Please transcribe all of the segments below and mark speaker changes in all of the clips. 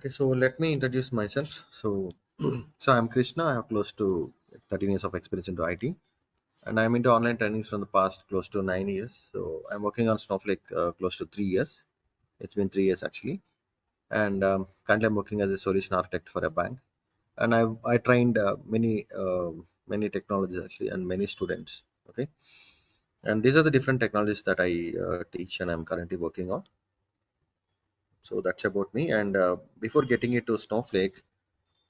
Speaker 1: Okay, so let me introduce myself. So I'm Krishna. I have close to 13 years of experience into IT, and I'm into online trainings from the past close to 9 years. So I'm working on Snowflake close to 3 years. It's been 3 years actually, and currently I'm working as a solution architect for a bank. And I trained many technologies actually and many students. Okay, and these are the different technologies that I teach and I'm currently working on. So that's about me. And before getting into Snowflake,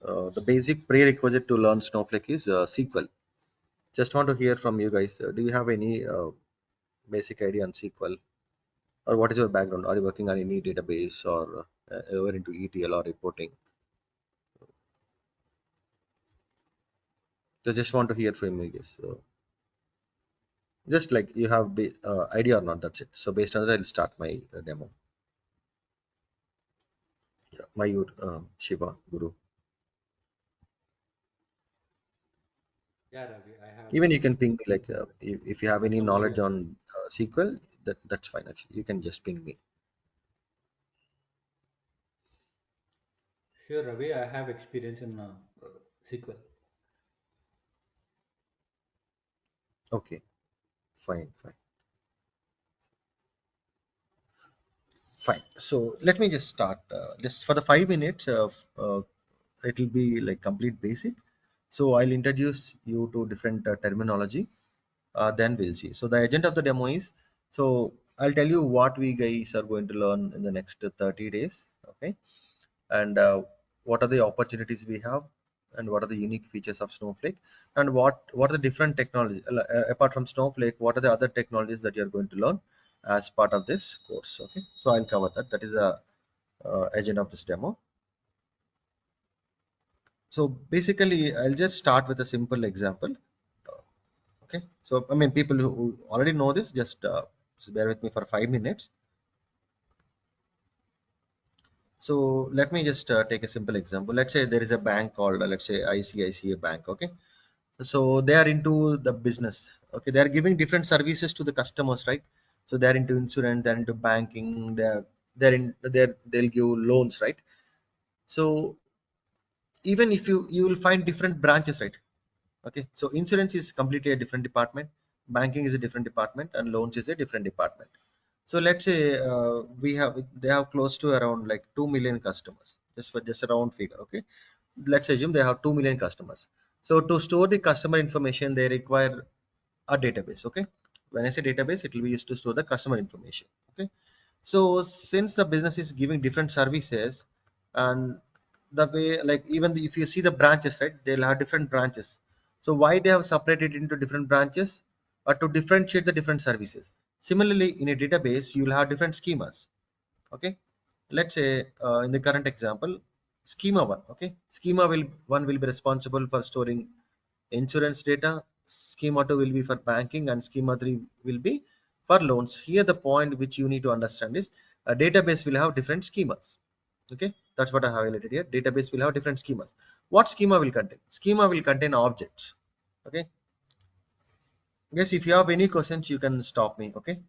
Speaker 1: the basic prerequisite to learn Snowflake is SQL. Just want to hear from you guys. Do you have any basic idea on SQL, or what is your background? Are you working on any database or ever into ETL or reporting? So just want to hear from you guys. So just like you have the idea or not, that's it. So based on that, I'll start my demo. Yeah, Mayur, Shiva, Guru.
Speaker 2: Yeah, Ravi, I have
Speaker 1: Even you can ping me like if you have any
Speaker 2: some
Speaker 1: knowledge
Speaker 2: idea.
Speaker 1: on SQL, that's fine. Actually, you can just ping me.
Speaker 2: Sure, Ravi, I have experience in SQL.
Speaker 1: Okay, fine, fine. Fine. So let me just start. Just for the 5 minutes, it will be like complete basic. So I'll introduce you to different terminology. Then we'll see. So the agenda of the demo is, so I'll tell you what we guys are going to learn in the next 30 days. Okay, and what are the opportunities we have, and what are the unique features of Snowflake, and what are the different technologies apart from Snowflake. What are the other technologies that you're going to learn as part of this course? Okay, so I'll cover that. That is the agenda of this demo. So basically, I'll just start with a simple example. Okay, so I mean, people who already know this, just bear with me for 5 minutes. So let me just take a simple example. Let's say there is a bank called, let's say ICICI Bank. Okay, so they are into the business. Okay, they are giving different services to the customers, right? So they're into insurance, they're into banking, they'll give loans, right? So even if you will find different branches, right? Okay, so insurance is completely a different department, banking is a different department, and loans is a different department. So let's say they have close to around like 2 million customers, just for just a round figure. Okay, let's assume they have 2 million customers. So to store the customer information, they require a database. Okay, when I say database, it will be used to store the customer information. Okay, so since the business is giving different services, and the way, like, if you see the branches, right, they'll have different branches. So why they have separated into different branches? To differentiate the different services. Similarly, in a database you'll have different schemas. Okay, let's say in the current example, schema 1. Okay, schema will 1 will be responsible for storing insurance data, schema 2 will be for banking, and schema 3 will be for loans. Here the point which you need to understand is a database will have different schemas. Okay, that's what I have highlighted here. Database will have different schemas. What schema will contain? Schema will contain objects. Okay, yes, if you have any questions you can stop me. Okay,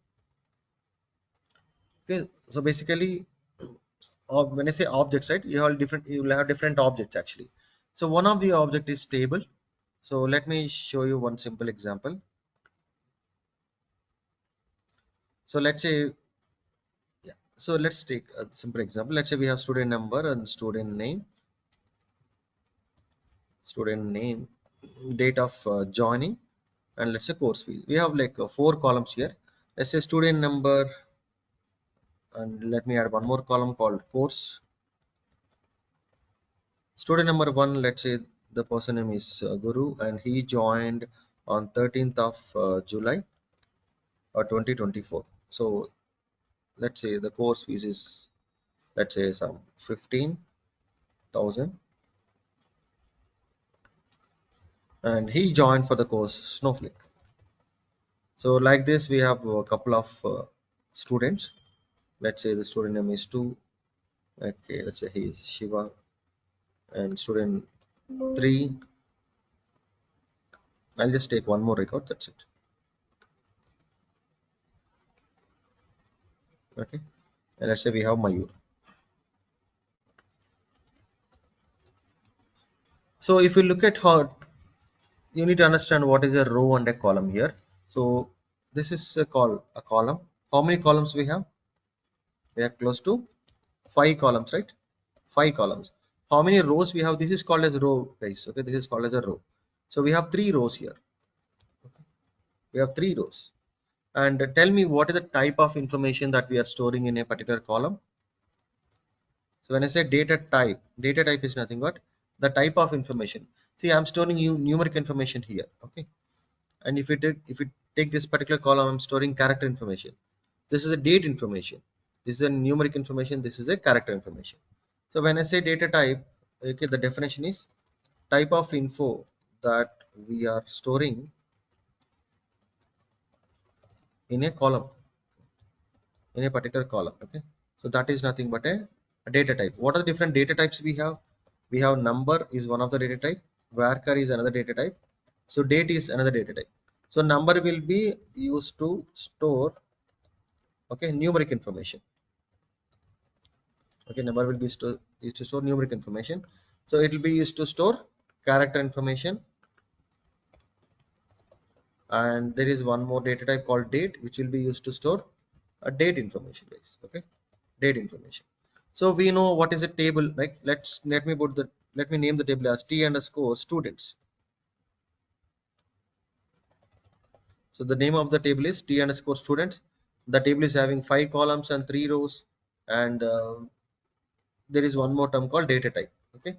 Speaker 1: okay, so basically, when I say objects, right, you will have different objects actually. So one of the object is table. So let me show you one simple example. So let's say, yeah, so let's take a simple example. Let's say we have student number and student name, date of joining, and let's say course fee. We have like four columns here. Let's say student number, and let me add one more column called course. Student number one, let's say the person name is Guru, and he joined on 13th of July or 2024. So let's say the course fees is, let's say, some 15,000, and he joined for the course Snowflake. So like this, we have a couple of students. Let's say the student name is 2. Okay, let's say he is Shiva, and student 3. I'll just take one more record. That's it. Okay, and let's say we have Mayur. So if you look at how, you need to understand what is a row and a column here. So this is a column. How many columns we have? We are close to 5 columns, right? 5 columns. How many rows we have? This is called as row, guys. Okay, this is called as a row. So we have 3 rows here. We have 3 rows. And tell me what is the type of information that we are storing in a particular column. So when I say data type is nothing but the type of information. See, I'm storing you numeric information here. Okay. And if you take this particular column, I'm storing character information. This is a date information. This is a numeric information. This is a character information. So when I say data type, okay, the definition is type of info that we are storing in a column, in a particular column. Okay. So that is nothing but a data type. What are the different data types we have? We have number is one of the data type. Varchar is another data type. So date is another data type. So number will be used to store, okay, numeric information. Okay, number will be used to store numeric information. So it will be used to store character information. And there is one more data type called date, which will be used to store a date information, guys. Okay, date information. So we know what is a table. Like let me name the table as t underscore students. So the name of the table is t underscore students. The table is having 5 columns and 3 rows, and there is one more term called data type. Okay.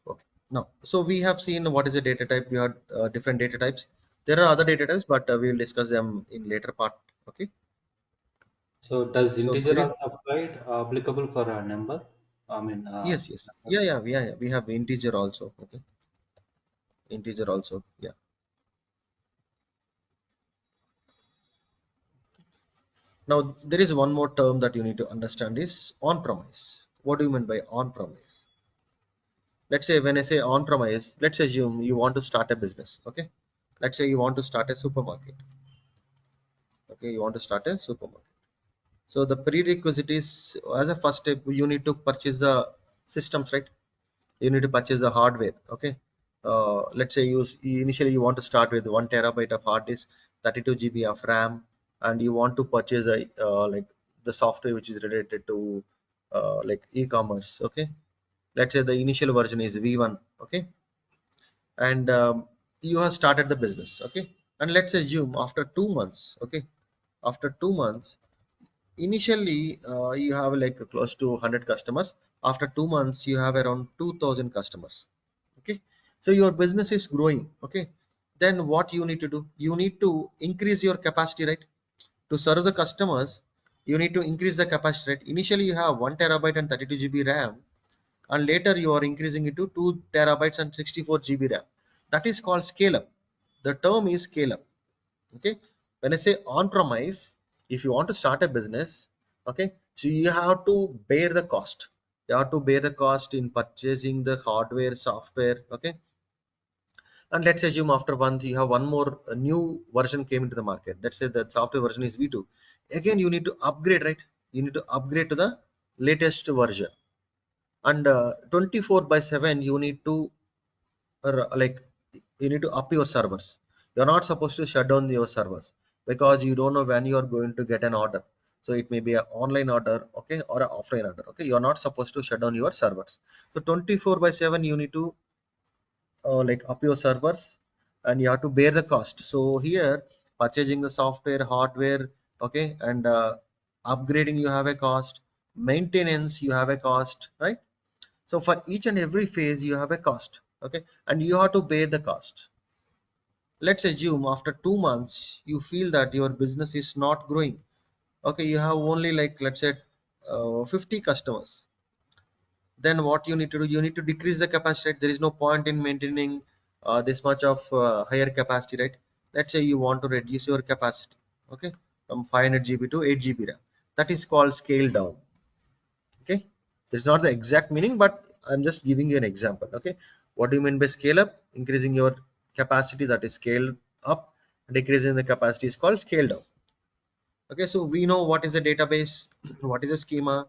Speaker 1: Okay. Now, so we have seen what is a data type. We have different data types. There are other data types, but we will discuss them in later part. Okay.
Speaker 2: So does
Speaker 1: So there
Speaker 2: integer
Speaker 1: is,
Speaker 2: also applied applicable for a number? I mean,
Speaker 1: yes, yes,
Speaker 2: number.
Speaker 1: yeah. We have integer also. Okay, integer also. Yeah. Now there is one more term that you need to understand is on-premise. What do you mean by on-premise? Let's say when I say on-premise, let's assume you want to start a business. Okay. Let's say you want to start a supermarket. Okay, you want to start a supermarket. So the prerequisite is, as a first step, you need to purchase the systems, right? You need to purchase the hardware. Okay. Let's say initially you want to start with 1 terabyte of hard disk, 32 GB of RAM, and you want to purchase like the software which is related to like e-commerce. Okay. Let's say the initial version is V1. Okay. And you have started the business. Okay. And let's assume after 2 months. Okay. After 2 months, initially you have like close to 100 customers. After 2 months you have around 2000 customers. Okay, so your business is growing. Okay, then what you need to do, you need to increase your capacity, right? To serve the customers, you need to increase the capacity, right? Initially you have 1 terabyte and 32 GB RAM, and later you are increasing it to 2 terabytes and 64 GB RAM. That is called scale up. The term is scale up. Okay, when I say on premise, if you want to start a business, okay, so you have to bear the cost. You have to bear the cost in purchasing the hardware, software. Okay, and let's assume after once you have one more new version came into the market. Let's say the software version is V2. Again you need to upgrade, right? You need to upgrade to the latest version. And 24/7 you need to like you need to up your servers. You're not supposed to shut down your servers because you don't know when you are going to get an order. So it may be an online order, okay, or an offline order. Okay, you're not supposed to shut down your servers. So 24/7 you need to like up your servers, and you have to bear the cost. So here purchasing the software, hardware, okay, and upgrading you have a cost, maintenance you have a cost, right? So for each and every phase you have a cost. Okay, and you have to bear the cost. Let's assume after 2 months you feel that your business is not growing. Okay, you have only like, let's say 50 customers. Then what you need to do, you need to decrease the capacity, right? There is no point in maintaining this much of higher capacity, right? Let's say you want to reduce your capacity, okay, from 500 GB to 8 GB RAM. That is called scale down. Okay, it's not the exact meaning, but I'm just giving you an example. Okay, what do you mean by scale up? Increasing your capacity, that is scale up. Decreasing the capacity is called scale down. Okay, so we know what is a database, what is a schema,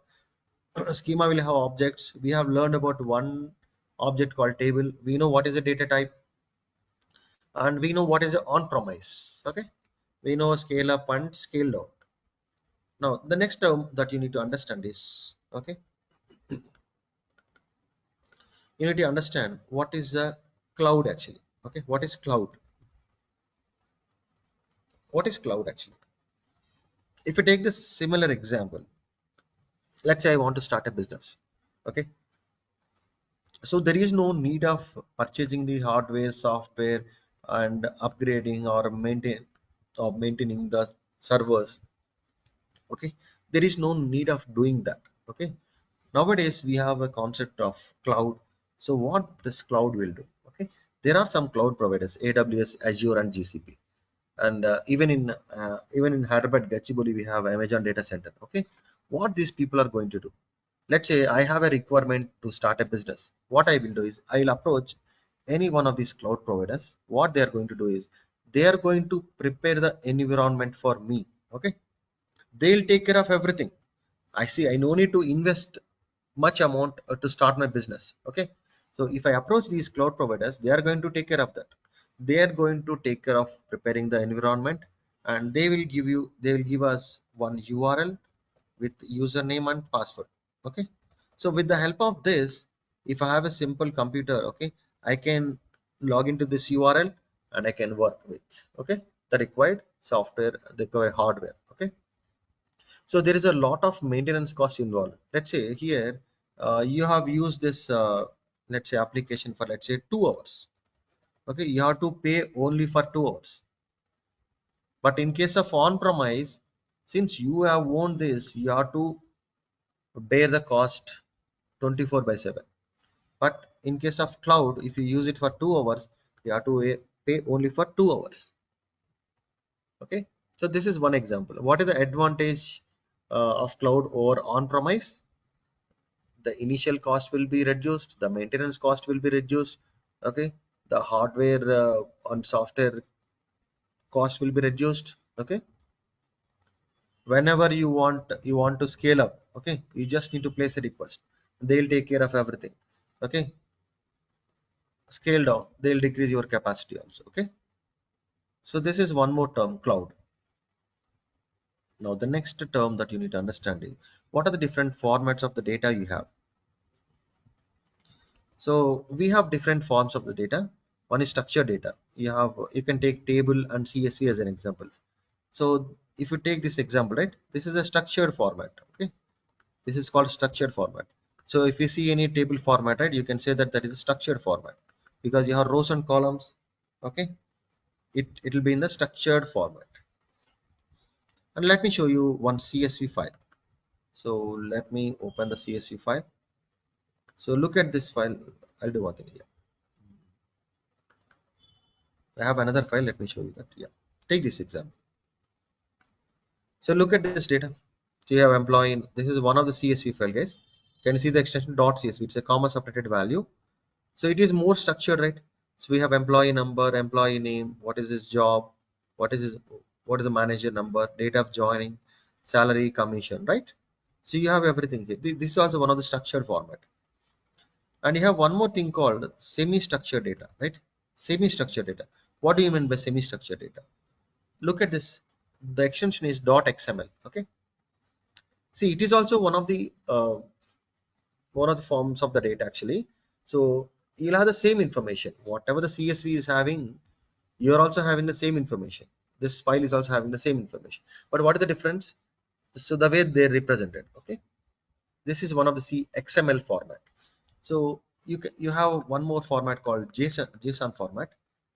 Speaker 1: Schema will have objects. We have learned about one object called table. We know what is a data type, and we know what is on premise. Okay, we know scale up and scale down. Now the next term that you need to understand is, okay, you need to understand what is the cloud actually. Okay, what is cloud actually? If you take this similar example, let's say I want to start a business. Okay, so there is no need of purchasing the hardware, software, and upgrading or maintaining the servers. Okay, there is no need of doing that. Okay, nowadays we have a concept of cloud. So what this cloud will do? Okay, there are some cloud providers, AWS, Azure, and GCP, and even in Hyderabad, Gachibowli, we have Amazon data center. Okay, what these people are going to do? Let's say I have a requirement to start a business. What I will do is I'll approach any one of these cloud providers. What they are going to do is they are going to prepare the environment for me. Okay, they'll take care of everything. I see I no need to invest much amount to start my business. Okay, so if I approach these cloud providers, they are going to take care of that. They are going to take care of preparing the environment, and they will give us one URL with username and password. Okay, so with the help of this, if I have a simple computer, okay, I can log into this URL and I can work with, okay, the required software, the required hardware. Okay, so there is a lot of maintenance cost involved. Let's say here you have used this let's say application for, let's say, 2 hours. Okay, you have to pay only for 2 hours. But in case of on-premise, since you have owned this, you have to bear the cost 24 by 7. But in case of cloud, if you use it for 2 hours, you have to pay only for 2 hours. Okay, so this is one example. What is the advantage of cloud over on-premise? The initial cost will be reduced, the maintenance cost will be reduced. Okay, the hardware on software cost will be reduced. Okay, whenever you want to scale up, okay, you just need to place a request, they'll take care of everything. Okay, scale down, they'll decrease your capacity also. Okay, so this is one more term, cloud. Now the next term that you need to understand is what are the different formats of the data you have. So we have different forms of the data. One is structured data. You can take table and CSV as an example. So if you take this example, right, this is a structured format. Okay, this is called structured format. So if you see any table format, right, you can say that that is a structured format because you have rows and columns. Okay, it will be in the structured format. And let me show you one CSV file. So let me open the CSV file. So look at this file. I'll do one thing here. I have another file. Let me show you that. Yeah. Take this example. So look at this data. So you have employee. This is one of the CSV file, guys. Can you see the extension .csv? It's a comma separated value. So it is more structured, right? So we have employee number, employee name, what is his job, what is his, what is the manager number, date of joining, salary, commission, right? So you have everything here. This is also one of the structured format. And you have one more thing called semi-structured data, right? Semi-structured data. What do you mean by semi-structured data? Look at this. The extension is .xml. Okay. See, it is also one of the forms of the data actually. So you'll have the same information. Whatever the CSV is having, you're also having the same information. This file is also having the same information. But what is the difference? So the way they're represented. Okay. This is one of the XML format. So you have one more format called JSON format.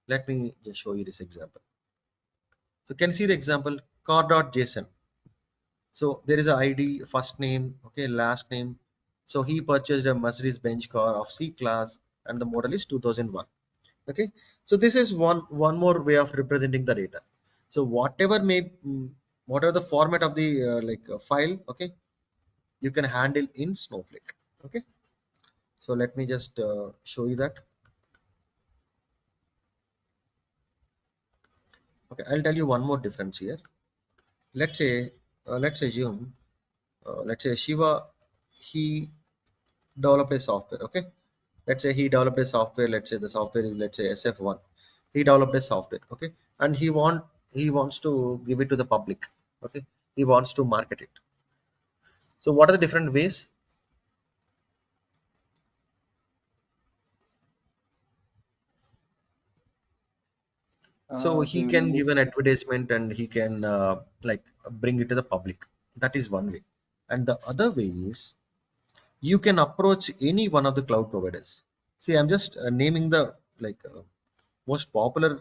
Speaker 1: Let me just show you this example. So can you see the example car.json? So there is a ID, first name, okay, last name. So he purchased a Mercedes Benz car of C class and the model is 2001. Okay, so this is one more way of representing the data. So whatever the format of the file, okay, you can handle in Snowflake. Okay, so let me just show you that. Okay, I'll tell you one more difference here. Let's say let's assume let's say Shiva he developed a software. Okay, let's say he developed a software. Let's say the software is, let's say, SF1. He developed a software. Okay, and he wants to give it to the public. Okay, he wants to market it. So what are the different ways? So he can
Speaker 2: Mm,
Speaker 1: give an advertisement and he can like bring it to the public. That is one way. And the other way is you can approach any one of the cloud providers. See, I'm just naming the like most popular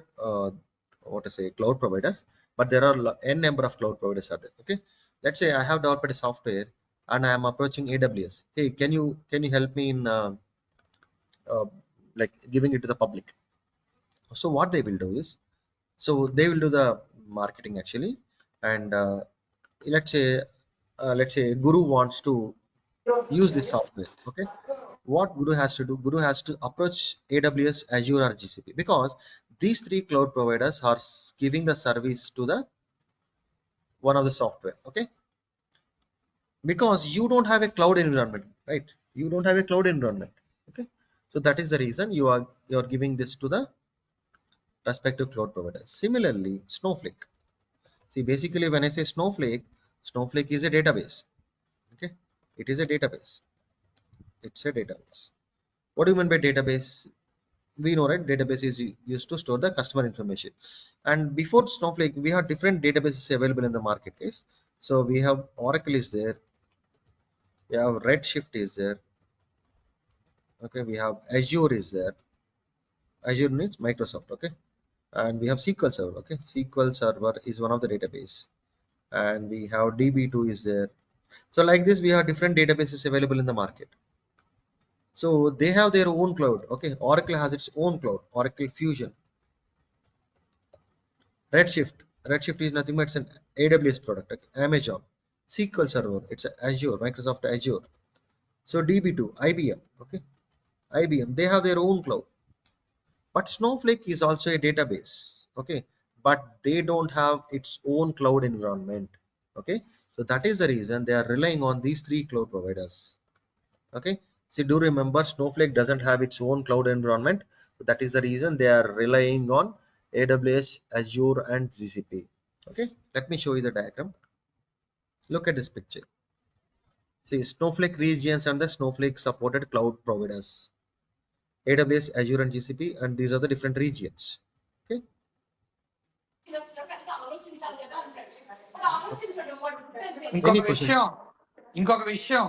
Speaker 1: what to say cloud providers, but there are n number of cloud providers are there. Okay, let's say I have developed a software and I am approaching AWS. Hey, can you help me in uh, like giving it to the public? So what they will do is, so they will do the marketing actually, and let's say Guru wants to use this software. Okay, what Guru has to do, Guru has to approach AWS, Azure, or GCP, because these three cloud providers are giving the service to the one of the software. Okay, because you don't have a cloud environment, right? You don't have a cloud environment. Okay, so that is the reason you are giving this to the respective cloud providers. Similarly, Snowflake. See, basically when I say Snowflake, Snowflake is a database. Okay, it is a database. It's a database. What do you mean by database? We know, right? Database is used to store the customer information. And before Snowflake, we have different databases available in the marketplace. So we have Oracle is there. We have Redshift is there. Okay, we have Azure is there. Azure means Microsoft. Okay, and we have SQL Server. Okay, SQL Server is one of the database, and we have DB2 is there. So like this, we have different databases available in the market. So they have their own cloud. Okay, Oracle has its own cloud, Oracle Fusion. Redshift is nothing but it's an AWS product. Okay? Amazon, SQL Server, it's a Azure, Microsoft Azure. So DB2, IBM. Okay, IBM, they have their own cloud. But Snowflake is also a database. Okay, but they don't have its own cloud environment. Okay, so that is the reason they are relying on these three cloud providers. Okay, so do remember Snowflake doesn't have its own cloud environment. So that is the reason they are relying on AWS, Azure, and GCP. Okay, let me show you the diagram. Look at this picture. See, Snowflake regions and the Snowflake supported cloud providers, AWS, Azure, and GCP, and these are the different regions. Okay,
Speaker 3: ఇంకొక
Speaker 1: any
Speaker 3: విషయం
Speaker 1: questions?
Speaker 3: ఇంకొక విషయం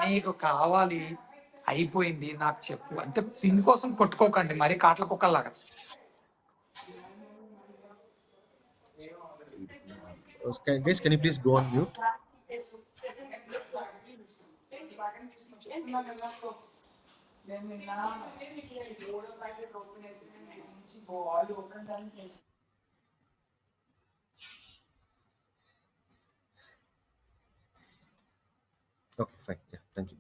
Speaker 3: నీకు కావాలి అయిపోయింది నాకు చెప్పు అంటే దీనికోసం కొట్టుకోకండి మరి కాట్ల కుక్కల్లాగా.
Speaker 1: Guys, can you please go on mute? Okay, fine. Yeah, thank you.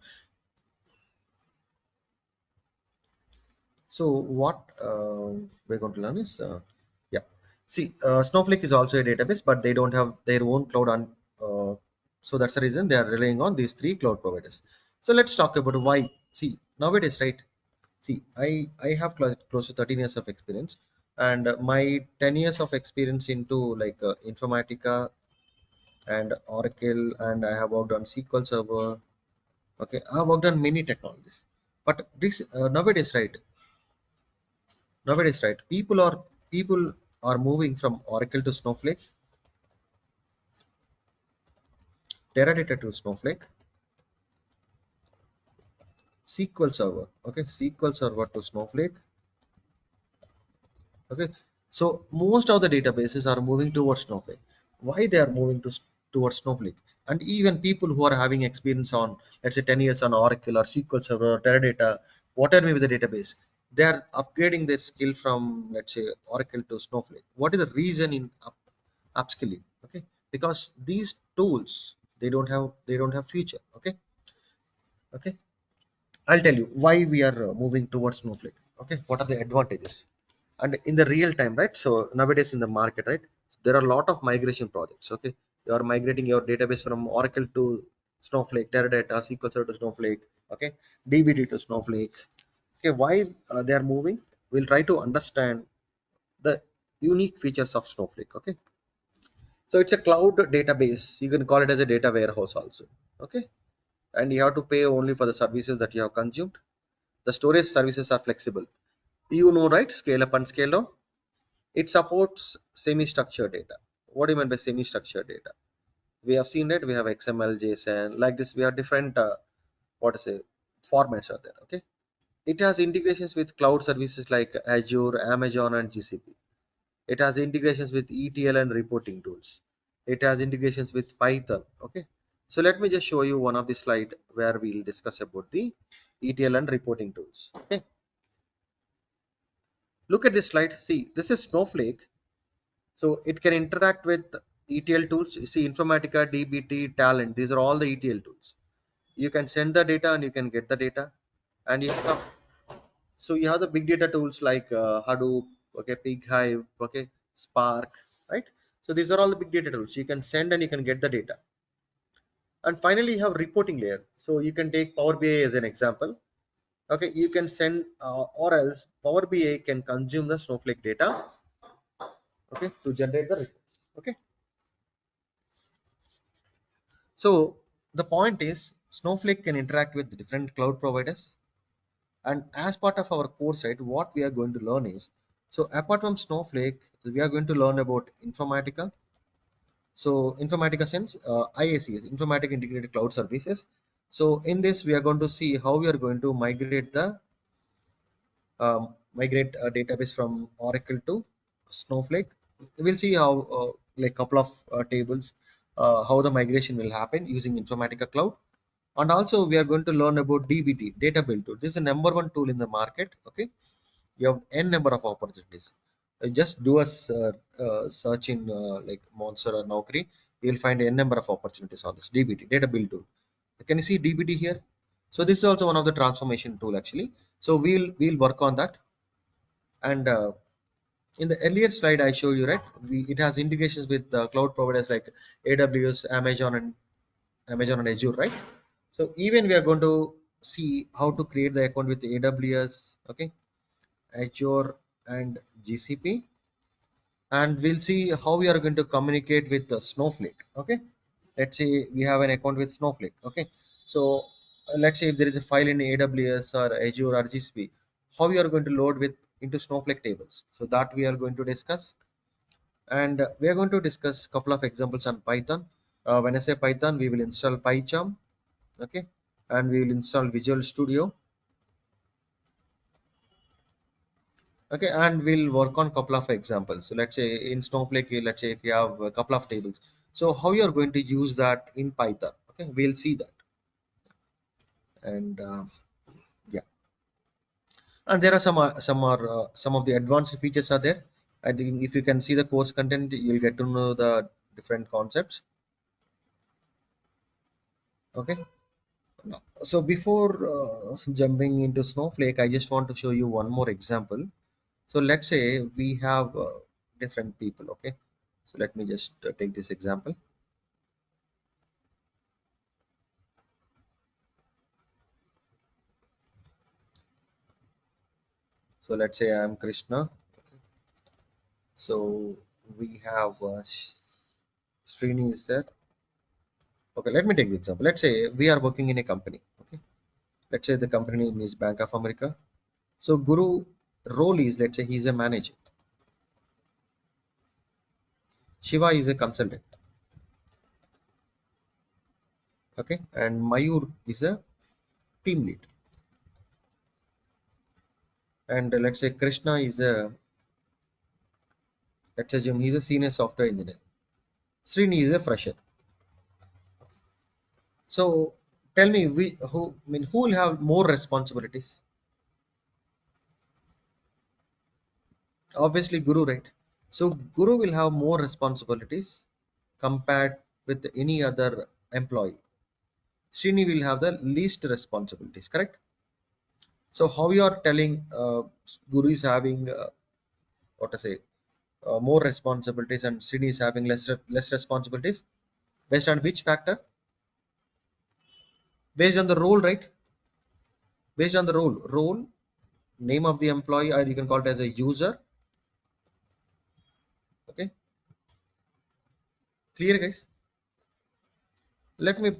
Speaker 1: So what we're going to learn is, yeah. See, Snowflake is also a database, but they don't have their own cloud on. So that's the reason they are relying on these three cloud providers. So let's talk about why. See, nowadays, right? See, I have close to 13 years of experience, and my 10 years of experience into like Informatica and Oracle, and I have worked on SQL Server. Okay, I have worked on many technologies, but this nowadays, right? People are moving from Oracle to Snowflake, Teradata to Snowflake, SQL Server. Okay, SQL Server to Snowflake. Okay, so most of the databases are moving towards Snowflake. Why they are moving towards Snowflake? And even people who are having experience on, let's say, 10 years on Oracle or SQL Server or Teradata, whatever may be the database, they are upgrading their skill from, let's say, Oracle to Snowflake. What is the reason in upskilling? Okay, because these tools, they don't have future. Okay, okay, I'll tell you why we are moving towards Snowflake. Okay, what are the advantages? And in the real time, right? So nowadays in the market, right, there are a lot of migration projects. Okay, you are migrating your database from Oracle to Snowflake, Teradata, SQL Server to Snowflake, okay, DBT to Snowflake. Okay, why they are moving? We'll try to understand the unique features of Snowflake. Okay, so it's a cloud database. You can call it as a data warehouse also. Okay, and you have to pay only for the services that you have consumed. The storage services are flexible. You know, right? Scale up and scale down. It supports semi-structured data. What do you mean by semi-structured data? We have seen that we have XML, JSON, like this. We have different what to say formats are there. Okay, it has integrations with cloud services like Azure, Amazon, and GCP. It has integrations with ETL and reporting tools. It has integrations with Python. Okay, so let me just show you one of the slide where we'll discuss about the ETL and reporting tools. Okay, look at this slide. See, this is Snowflake. So it can interact with ETL tools. You see, Informatica, DBT, Talent. These are all the ETL tools. You can send the data and you can get the data. And you have, so you have the big data tools like Hadoop, okay, Pighive, okay, Spark, right? So these are all the big data tools. You can send and you can get the data. And finally, you have reporting layer. So you can take Power BI as an example. Okay, you can send or else Power BI can consume the Snowflake data, okay, to generate the report. Okay, so the point is Snowflake can interact with different cloud providers. And as part of our course, right, what we are going to learn is, so apart from Snowflake, we are going to learn about Informatica. So Informatica sense, IACS, Informatica Integrated Cloud Services. So in this, we are going to see how we are going to migrate the migrate a database from Oracle to Snowflake. We'll see how like couple of tables, how the migration will happen using Informatica Cloud. And also we are going to learn about DBT, data build tool. This is the number one tool in the market. Okay, you have n number of opportunities. Just do a search in like Monster or Naukri. You will find n number of opportunities on this DBT, data build tool. Can you see DBT here? So this is also one of the transformation tool actually. So we'll work on that. And in the earlier slide I showed you, right? It has integrations with cloud providers like AWS, Amazon and Azure, right? So even we are going to see how to create the account with AWS, okay, Azure and GCP, and we'll see how we are going to communicate with the Snowflake. Okay, let's say we have an account with Snowflake. Okay, so let's say if there is a file in AWS or Azure or GCP, how we are going to load with into Snowflake tables. So that we are going to discuss, and we are going to discuss a couple of examples on Python. When I say Python, we will install PyCharm, okay, and we will install Visual Studio, okay, and we'll work on a couple of examples. So let's say in Snowflake, let's say if you have a couple of tables, so how you are going to use that in Python. Okay, we'll see that. And yeah, and there are some of the advanced features are there. I think if you can see the course content, you'll get to know the different concepts. Okay, so before jumping into Snowflake, I just want to show you one more example. So let's say we have different people. Okay, so let me just take this example. So let's say I'm Krishna. Okay. So we have Srini is there. Okay, let me take the example. Let's say we are working in a company. Okay, let's say the company name is Bank of America. So Guru role is, let's say he's a manager. Shiva is a consultant. Okay, and Mayur is a team lead. And let's say Krishna is a, let's assume he's a senior software engineer. Srini is a fresher. So tell me, who will have more responsibilities? Obviously Guru, right? So Guru will have more responsibilities compared with any other employee. Srini will have the least responsibilities, correct? So how you are telling Guru is having what to say more responsibilities and Srini is having less responsibilities, based on which factor? based on the role, right? Based on the role, name of the employee, or you can call it as a user. Okay, clear, guys? Let me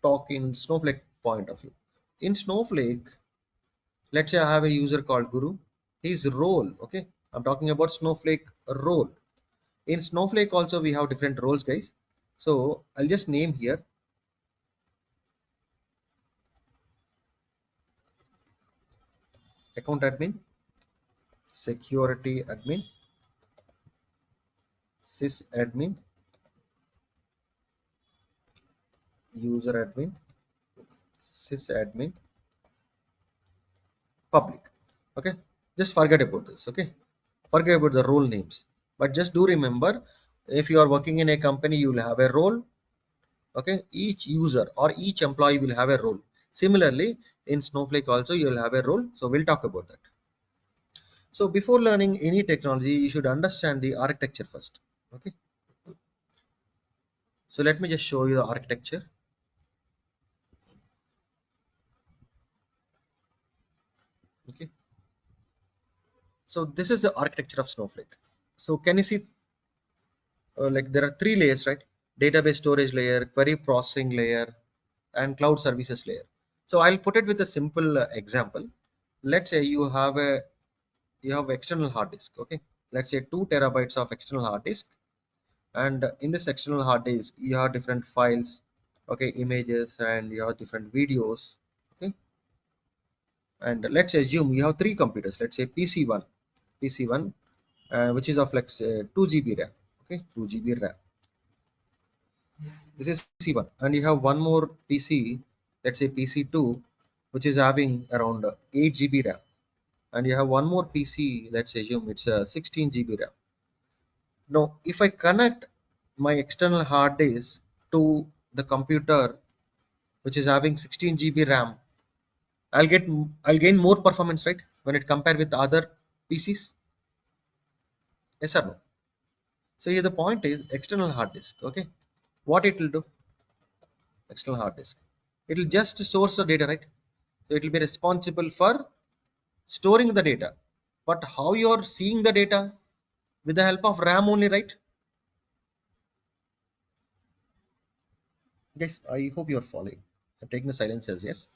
Speaker 1: talk in Snowflake point of view. In Snowflake, let's say I have a user called Guru. His role, okay, I'm talking about Snowflake role. In Snowflake also we have different roles, guys. So I'll just name here account admin, security admin, sys admin, user admin, sys admin, public. Okay, just forget about this. Okay, forget about the role names, but just do remember, if you are working in a company, you will have a role. Okay, each user or each employee will have a role. Similarly, in Snowflake also you will have a role, so we'll talk about that. So before learning any technology, you should understand the architecture first. Okay, so let me just show you the architecture. Okay, so this is the architecture of Snowflake. So can you see, like there are three layers, right? Database storage layer, query processing layer, and cloud services layer. So I'll put it with a simple example. Let's say you have external hard disk. Okay, let's say 2 terabytes of external hard disk, and in this external hard disk you have different files, okay, images, and you have different videos. Okay, and let's assume you have three computers. Let's say PC1, which is of like say, 2 GB RAM. Okay, 2 GB RAM. This is PC1, and you have one more PC, let's say PC2, which is having around 8 GB RAM, and you have one more PC, let's assume it's 16 GB RAM. Now, if I connect my external hard disk to the computer which is having 16 GB RAM, I'll gain more performance, right? When it compared with other PCs, yes or no? So here the point is external hard disk. Okay, what it will do? External hard disk, it will just source the data, right? So it will be responsible for storing the data. But how you are seeing the data? With the help of RAM only, right? Yes, I hope you are following. I'm taking the silence as yes.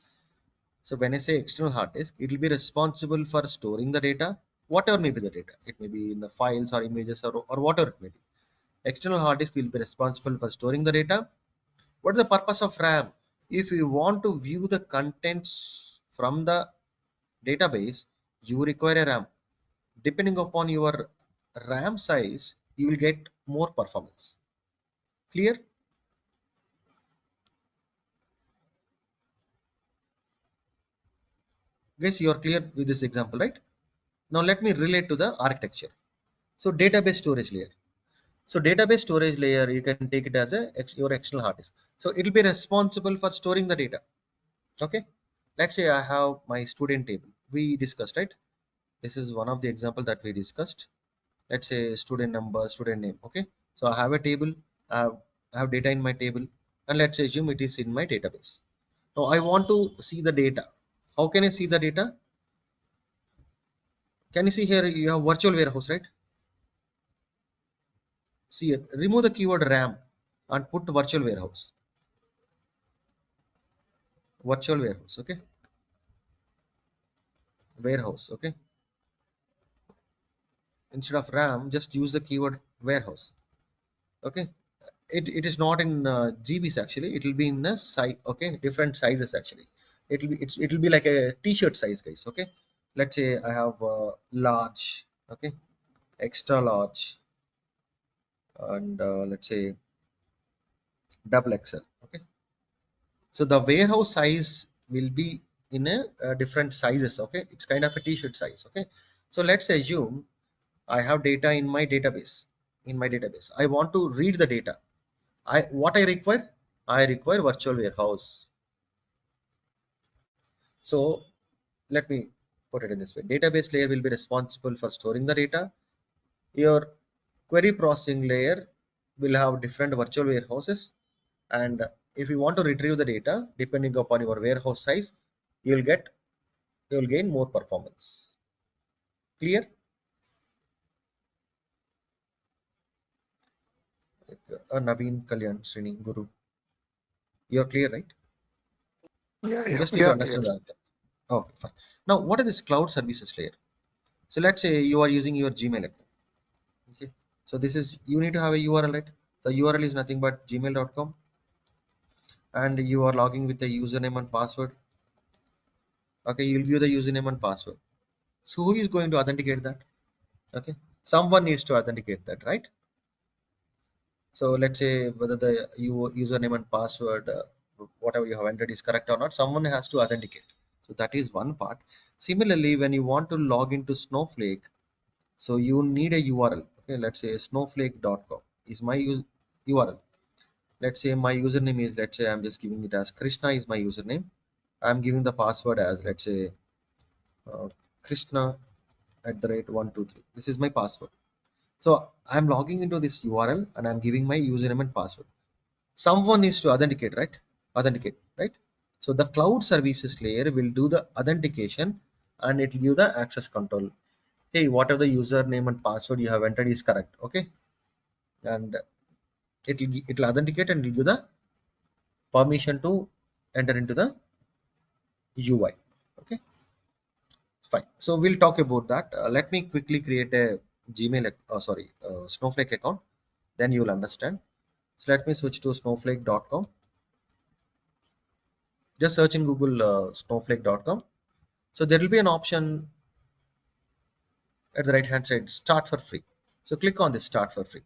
Speaker 1: So when I say external hard disk, it will be responsible for storing the data, whatever may be the data. It may be in the files or images or whatever it may be. External hard disk will be responsible for storing the data. What is the purpose of RAM? If you want to view the contents from the database, you require a RAM. Depending upon your RAM size, you will get more performance. Clear? Guys, you are clear with this example, right? Now let me relate to the architecture. So database storage layer. So database storage layer, you can take it as your external hard disk. So it will be responsible for storing the data. Okay. Let's say I have my student table. We discussed, right? This is one of the example that we discussed. Let's say student number, student name. Okay. So I have a table. I have data in my table, and let's assume it is in my database. Now I want to see the data. How can I see the data? Can you see here? You have virtual warehouse, right? See here, remove the keyword RAM and put virtual warehouse. Virtual warehouse, okay? Warehouse, okay? Instead of RAM, just use the keyword warehouse, okay? It is not in GBs actually. It will be in the size, okay? Different sizes actually. It will be like a T-shirt size, guys, okay? Let's say I have large, okay? Extra large, and let's say double XL, okay? So the warehouse size will be in a different sizes. Okay, it's kind of a t-shirt size. Okay, so let's assume I have data in my database. I want to read the data. What I require? I require virtual warehouse. So let me put it in this way. Database layer will be responsible for storing the data. Your query processing layer will have different virtual warehouses, and if you want to retrieve the data, depending upon your warehouse size, you'll gain more performance. Clear? Naveen, Kalyan, Srini, Guru, you're clear, right?
Speaker 3: Yeah, yeah,
Speaker 1: Just
Speaker 3: we
Speaker 1: need to
Speaker 3: are clear.
Speaker 1: understand that. Okay, fine. Now, what is this cloud services layer? So let's say you are using your Gmail account. Okay. So this is, you need to have a URL, right? The URL is nothing but gmail.com, and you are logging with the username and password. Okay, you'll give the username and password. So who is going to authenticate that? Okay. Someone needs to authenticate that, right? So let's say whether the username and password, whatever you have entered is correct or not, someone has to authenticate. So that is one part. Similarly, when you want to log into Snowflake, so you need a URL. Okay, let's say snowflake.com is my URL. Let's say my username is, let's say I'm just giving it as Krishna is my username. I'm giving the password as, let's say, Krishna at the rate 123. This is my password. So I'm logging into this URL and I'm giving my username and password. Someone needs to authenticate, right? So the cloud services layer will do the authentication, and it will give the access control. Hey, whatever the username and password you have entered is correct. Okay, and it will authenticate and will give the permission to enter into the UI. Okay, fine. So we'll talk about that. Let me quickly create a Snowflake account. Then you will understand. So let me switch to snowflake.com. Just search in Google snowflake.com. So there will be an option at the right hand side, start for free. So click on this, start for free.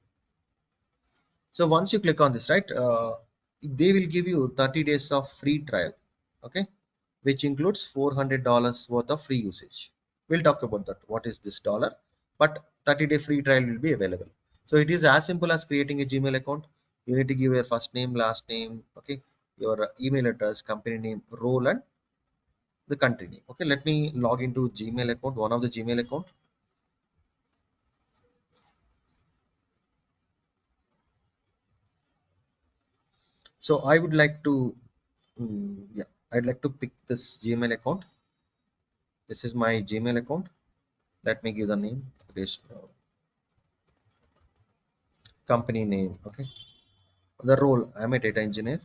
Speaker 1: So once you click on this, right, they will give you 30 days of free trial. Okay, which includes $400 worth of free usage. We'll talk about that. What is this dollar? But 30-day free trial will be available. So it is as simple as creating a Gmail account. You need to give your first name, last name, okay, your email address, company name, role, and the country name. Okay, let me log into Gmail account, one of the Gmail account. So I would like to, yeah, I'd like to pick this Gmail account. This is my Gmail account. Let me give the name. This company name. Okay. The role, I'm a data engineer.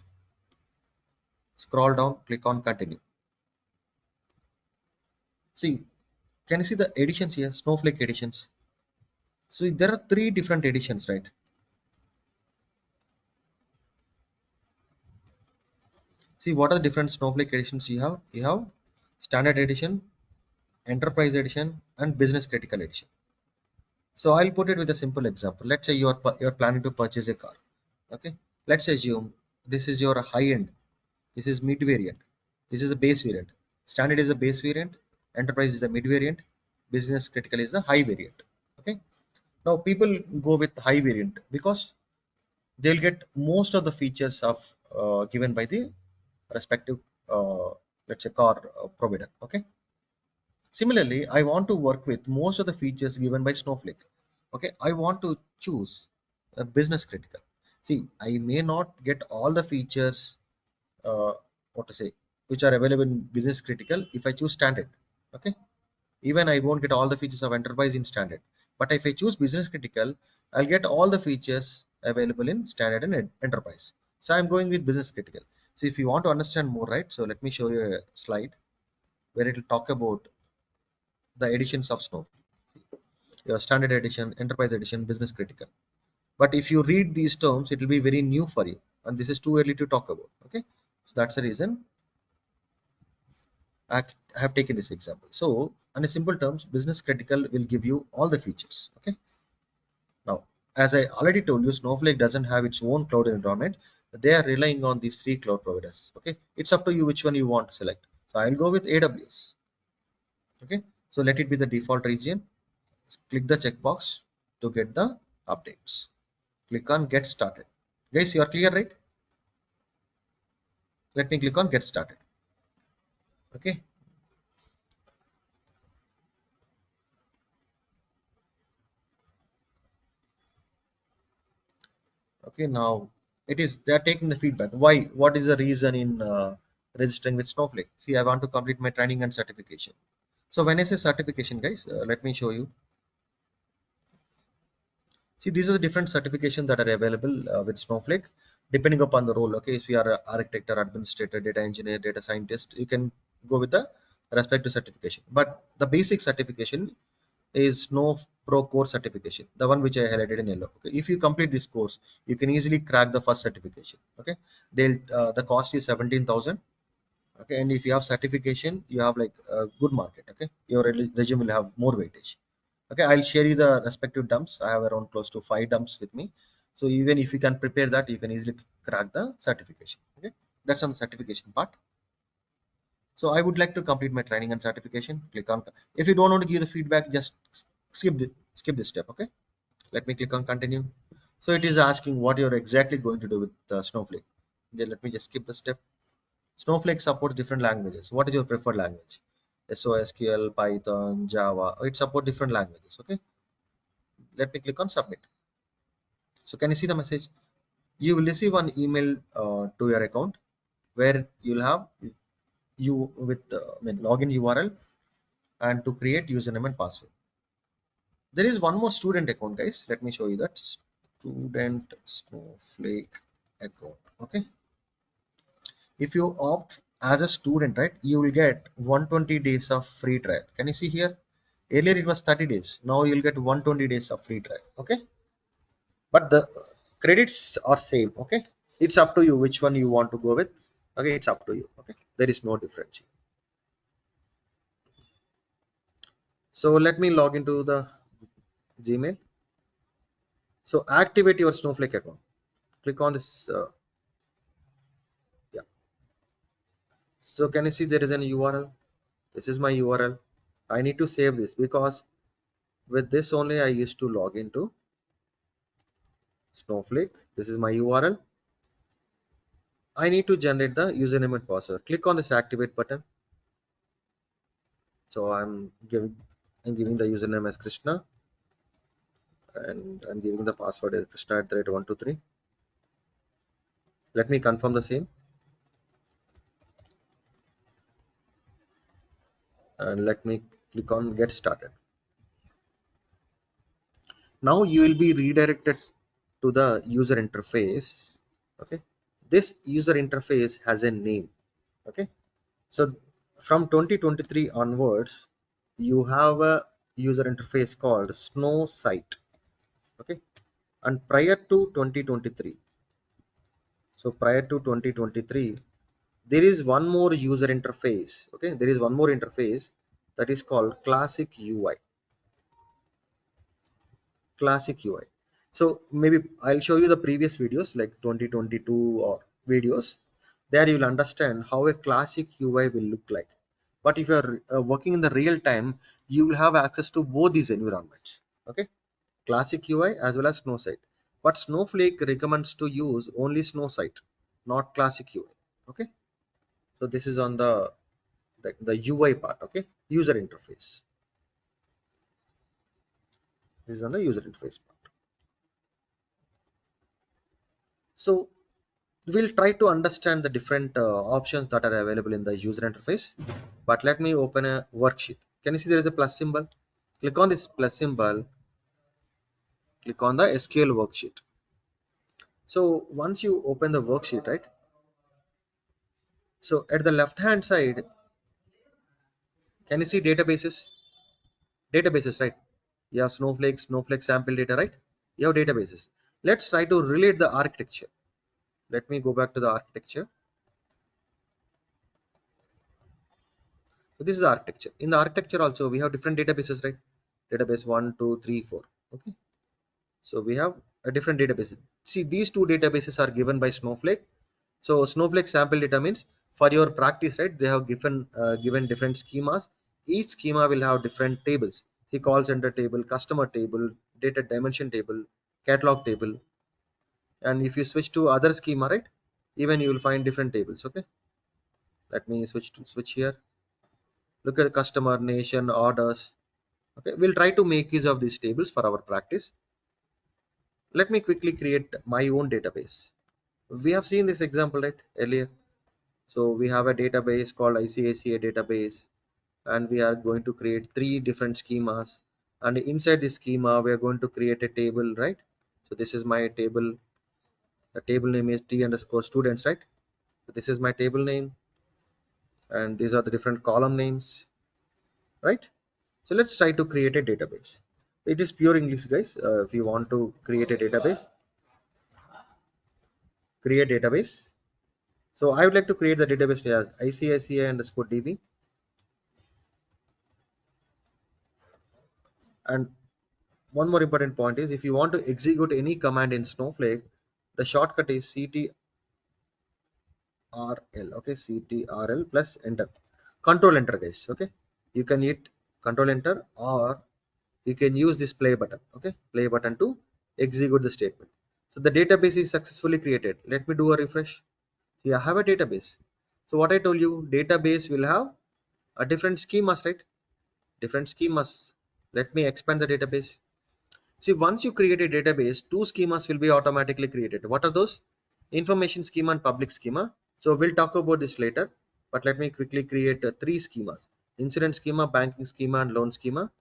Speaker 1: Scroll down, click on continue. See, can you see the editions here? Snowflake editions. So there are three different editions, right? See, what are the different Snowflake editions you have? You have standard edition, enterprise edition, and business critical edition. So I'll put it with a simple example. Let's say you're planning to purchase a car. Okay. Let's assume this is your high end. This is mid variant. This is a base variant. Standard is a base variant. Enterprise is a mid variant. Business critical is a high variant. Okay. Now people go with high variant because they'll get most of the features of given by the respective let's say car provider. Okay. Similarly, I want to work with most of the features given by Snowflake. Okay, I want to choose a business critical. See, I may not get all the features, uh, what to say, which are available in business critical if I choose standard. Okay, even I won't get all the features of enterprise in standard. But if I choose business critical, I'll get all the features available in standard and enterprise. So I'm going with business critical. So if you want to understand more, right? So let me show you a slide where it will talk about the editions of Snowflake. Your standard edition, enterprise edition, business critical. But if you read these terms, it will be very new for you, and this is too early to talk about. Okay, so that's the reason I have taken this example. So, in a simple terms, business critical will give you all the features. Okay, now as I already told you, Snowflake doesn't have its own cloud environment. They are relying on these three cloud providers. Okay, it's up to you which one you want to select. So I'll go with AWS. Okay, so let it be the default region. Click the checkbox to get the updates. Click on get started. Guys, you are clear, right? Let me click on get started. Okay. Okay, now it is they are taking the feedback. Why? What is the reason in registering with Snowflake? See, I want to complete my training and certification. So when I say certification, guys, let me show you. See, these are the different certifications that are available with Snowflake, depending upon the role. Okay, if you are an architect or administrator, data engineer, data scientist, you can go with the respective certification. But the basic certification is Snow Pro Core certification, the one which I highlighted in yellow. Okay, if you complete this course, you can easily crack the first certification. Okay, they'll the cost is 17,000. Okay, and if you have certification, you have like a good market. Okay, your resume will have more weightage. Okay, I'll share you the respective dumps. I have around close to 5 dumps with me. So even if you can prepare that, you can easily crack the certification. Okay, that's on the certification part. So I would like to complete my training and certification. Click on. If you don't want to give the feedback, just skip this step. Okay, let me click on continue. So it is asking what you're exactly going to do with Snowflake. Then let me just skip the step. Snowflake supports different languages. What is your preferred language? SOSQL, Python, Java. It supports different languages. Okay, let me click on submit. So can you see the message? You will receive one email to your account where you'll have you with login URL and to create username and password. There is one more student account, guys. Let me show you that student Snowflake account. Okay, if you opt as a student, right, you will get 120 days of free trial. Can you see here? Earlier it was 30 days. Now you'll get 120 days of free trial. Okay, but the credits are same. Okay, it's up to you which one you want to go with. Okay, it's up to you. Okay, there is no difference. So let me log into the Gmail. So activate your Snowflake account. Click on this. Yeah. So can you see there is an URL? This is my URL. I need to save this because with this only I used to log into Snowflake. This is my URL. I need to generate the username and password. Click on this activate button. So I'm giving the username as Krishna and I'm giving the password as Krishna@123. Let me confirm the same and let me click on get started. Now you will be redirected to the user interface. Okay, this user interface has a name. Okay, so from 2023 onwards, you have a user interface called Snow Site. Okay, and prior to 2023, so prior to 2023, there is one more user interface. Okay, there is one more interface that is called Classic UI. Classic UI. So maybe I'll show you the previous videos like 2022 or videos. There you will understand how a classic UI will look like. But if you're working in the real time, you will have access to both these environments. Okay, classic UI as well as Snow Site. But Snowflake recommends to use only Snow Site, not classic UI. Okay, so this is on the UI part. Okay, user interface. This is on the user interface part. So we'll try to understand the different options that are available in the user interface, but let me open a worksheet. Can you see there is a plus symbol? Click on this plus symbol, click on the SQL worksheet. So once you open the worksheet, right, so at the left hand side, can you see databases, right? You have snowflake sample data, right? You have databases. Let's try to relate the architecture. Let me go back to the architecture. So this is the architecture. In the architecture also we have different databases, right? Database 1, 2, 3, 4. Okay, so we have a different database. See, these two databases are given by Snowflake. So Snowflake sample data means for your practice, right, they have given different schemas. Each schema will have different tables. See, call center table, customer table, data dimension table, catalog table. And if you switch to other schema, right, even you will find different tables. Okay, let me switch here. Look at customer, nation, orders. Okay, we'll try to make use of these tables for our practice. Let me quickly create my own database. We have seen this example right earlier. So we have a database called ICICA database, and we are going to create three different schemas. And inside this schema, we are going to create a table, right? So this is my table. The table name is T underscore students, right? So this is my table name, and these are the different column names, right? So let's try to create a database. It is pure English, guys. If you want to create a database, create database. So I would like to create the database as ICICA underscore DB. And one more important point is, if you want to execute any command in Snowflake, the shortcut is CTRL. Okay, CTRL plus enter. Control enter, guys. Okay, you can hit Control enter, or you can use this play button. Okay, play button to execute the statement. So the database is successfully created. Let me do a refresh. See, I have a database. So what I told you, database will have a different schemas, right? Different schemas. Let me expand the database. See, once you create a database, two schemas will be automatically created. What are those? Information schema and public schema. So we'll talk about this later, but let me quickly create three schemas: insurance schema, banking schema, and loan schema.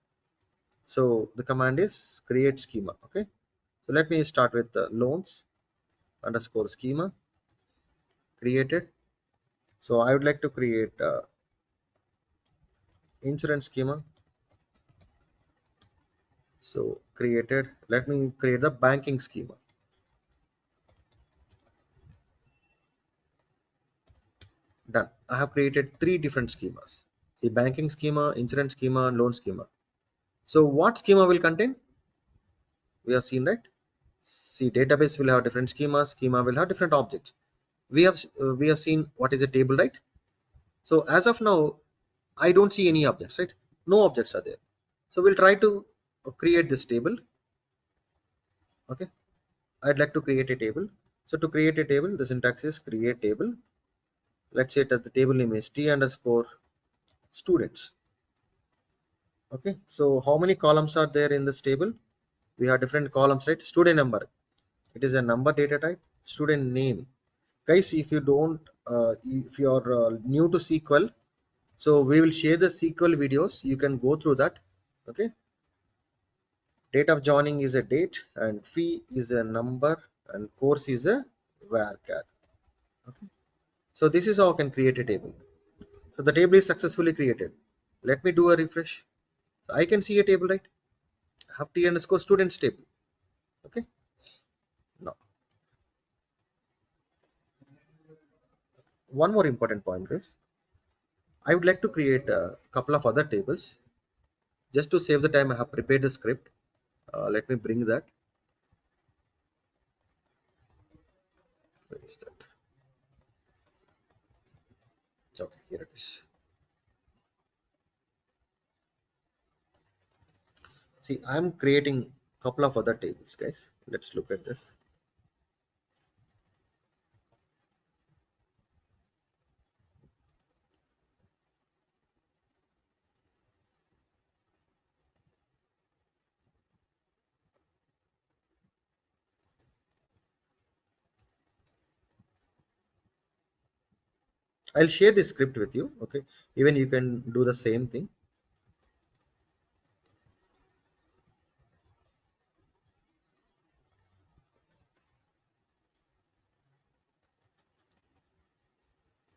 Speaker 1: So the command is create schema. Okay. So let me start with loans underscore schema created. So I would like to create insurance schema. So created. Let me create the banking schema. Done. I have created three different schemas. See, banking schema, insurance schema, and loan schema. So what schema will contain? We have seen, right? See, database will have different schemas. Schema will have different objects. We have seen what is a table, right? So as of now, I don't see any objects, right? No objects are there. So we'll try to create this table. Okay. I'd like to create a table. So to create a table, the syntax is create table. Let's say that the table name is T underscore students. Okay. So how many columns are there in this table? We have different columns, right? Student number, it is a number data type. Student name, guys, if you don't if you are new to SQL, so we will share the SQL videos, you can go through that. Okay, date of joining is a date, and fee is a number, and course is a varchar. Okay, so this is how I can create a table. So the table is successfully created. Let me do a refresh. I can see a table, right? I have T underscore students table. Okay, now one more important point, guys. I would like to create a couple of other tables. Just to save the time, I have prepared the script. Let me bring that. Where is that? Okay, here it is. See, I'm creating a couple of other tables, guys. Let's look at this. I'll share this script with you. Okay, even you can do the same thing.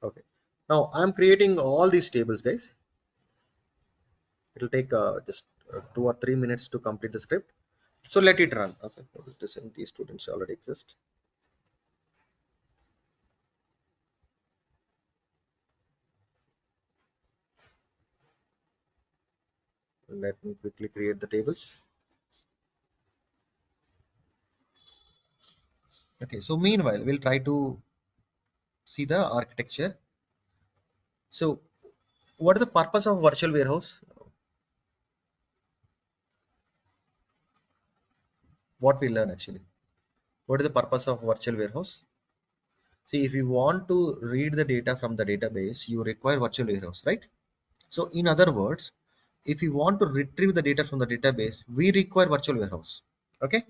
Speaker 1: Okay, now I'm creating all these tables, guys. It'll take just 2 or 3 minutes to complete the script. So let it run. Okay, these students already exist. Let me quickly create the tables. Okay, so meanwhile, we'll try to see the architecture. So what is the purpose of virtual warehouse? What we learn actually? What is the purpose of virtual warehouse? See, if you want to read the data from the database, you require virtual warehouse, right? So in other words, if you want to retrieve the data from the database, we require virtual warehouse. Okay.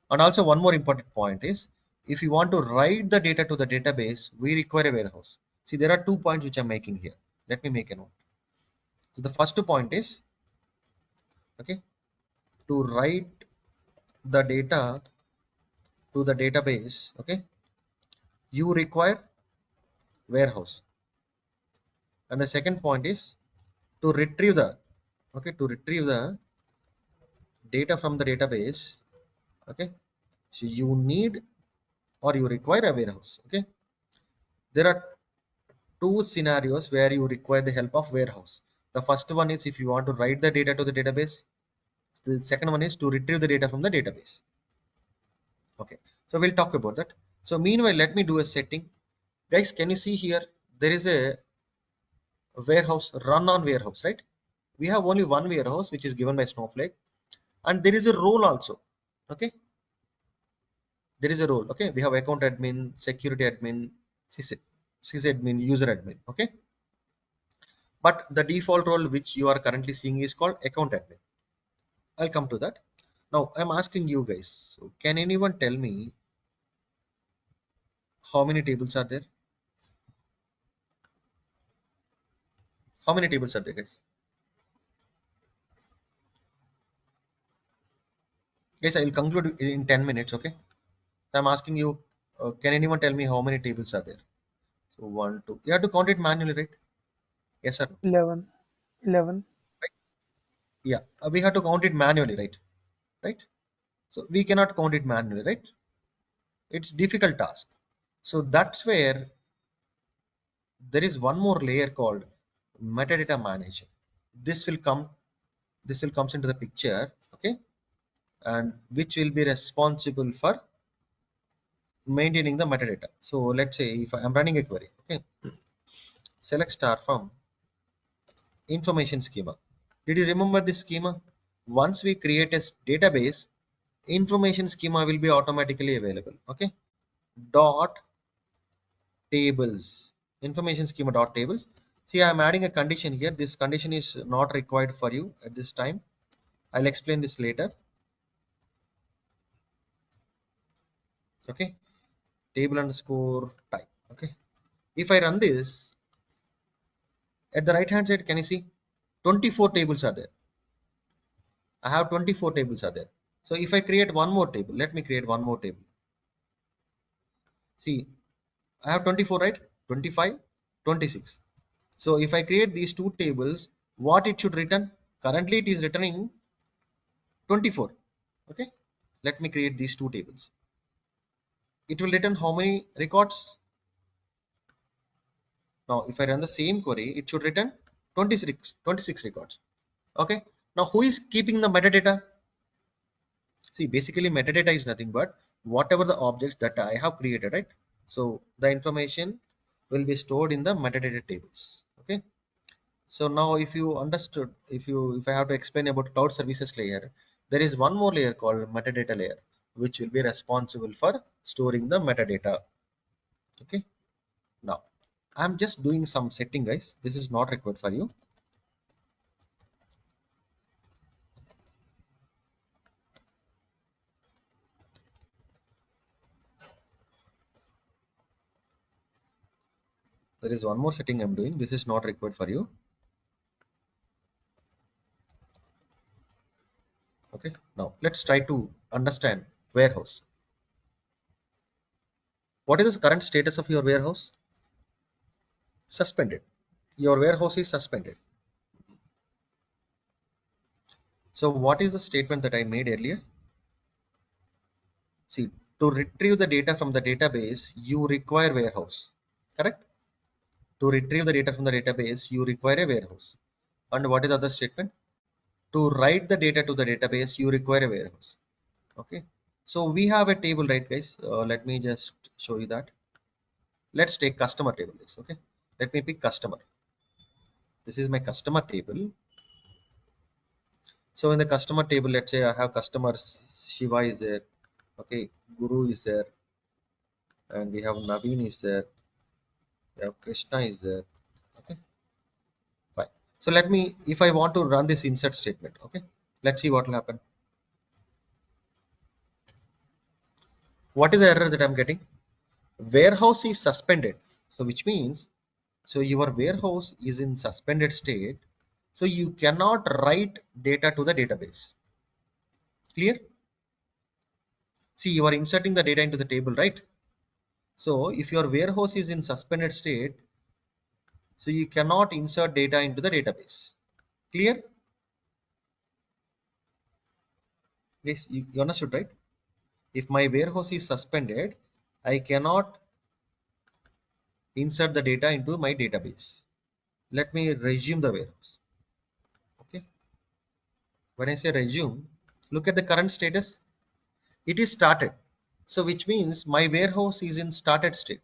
Speaker 1: And also one more important point is, if you want to write the data to the database, we require a warehouse. See, there are 2 points which I'm making here. Let me make a note. So the first point is, okay, to write the data to the database, okay, you require warehouse. And the second point is to retrieve the, okay, to retrieve the data from the database, okay, so you need or you require a warehouse. Okay, there are two scenarios where you require the help of warehouse. The first one is if you want to write the data to the database. The second one is to retrieve the data from the database. Okay, so we'll talk about that. So meanwhile, let me do a setting. Guys, can you see here? There is a warehouse, run on warehouse, right? We have only one warehouse which is given by Snowflake, and there is a role also. Okay, there is a role. Okay, we have account admin, security admin, sysadmin, user admin. Okay, but the default role which you are currently seeing is called account admin. I'll come to that. Now I'm asking you guys, so can anyone tell me how many tables are there? How many tables are there, guys? Guys, I will conclude in 10 minutes. Okay, so I'm asking you, can anyone tell me how many tables are there? So one, two, you have to count it manually, right? Yes, sir.
Speaker 4: 11. 11.
Speaker 1: Right? Yeah, we have to count it manually, right? Right. So we cannot count it manually, right? It's difficult task. So that's where there is one more layer called metadata manager. This will comes into the picture, okay, and which will be responsible for maintaining the metadata. So let's say if I'm running a query, okay, select star from information schema. Did you remember this schema? Once we create a database, information schema will be automatically available. Okay, dot tables, information schema dot tables. See, I'm adding a condition here. This condition is not required for you at this time. I'll explain this later. Okay, table underscore type. Okay, if I run this at the right hand side, can you see 24 tables are there? I have 24 tables are there. So if I create one more table, let me create one more table. See, I have 24, right? 25, 26. So if I create these two tables, what it should return? Currently it is returning 24. Okay, let me create these two tables. It will return how many records? Now if I run the same query, it should return 26 records. Okay, now who is keeping the metadata? See, basically metadata is nothing but whatever the objects that I have created, right? So the information will be stored in the metadata tables. Okay, so now if you understood, if I have to explain about cloud services layer, there is one more layer called metadata layer, which will be responsible for storing the metadata. Okay, now I'm just doing some setting, guys. This is not required for you. There is one more setting I'm doing. This is not required for you. Okay, now let's try to understand warehouse. What is the current status of your warehouse? Suspended. Your warehouse is suspended. So what is the statement that I made earlier? See, to retrieve the data from the database, you require warehouse. Correct? To retrieve the data from the database, you require a warehouse. And what is the other statement? To write the data to the database, you require a warehouse. Okay. So we have a table, right, guys? Let me just show you that. Let's take customer table. Okay. Let me pick customer. This is my customer table. So in the customer table, let's say I have customers. Shiva is there. Okay. Guru is there. And we have Naveen is there. We have Krishna is there. Okay. Fine. So let me, if I want to run this insert statement, okay, let's see what will happen. What is the error that I'm getting? Warehouse is suspended. So which means, so your warehouse is in suspended state. So you cannot write data to the database. Clear? See, you are inserting the data into the table, right? So if your warehouse is in suspended state, so you cannot insert data into the database. Clear? Yes, you understood, right? If my warehouse is suspended, I cannot insert the data into my database. Let me resume the warehouse. Okay. When I say resume, look at the current status. It is started. So which means my warehouse is in started state.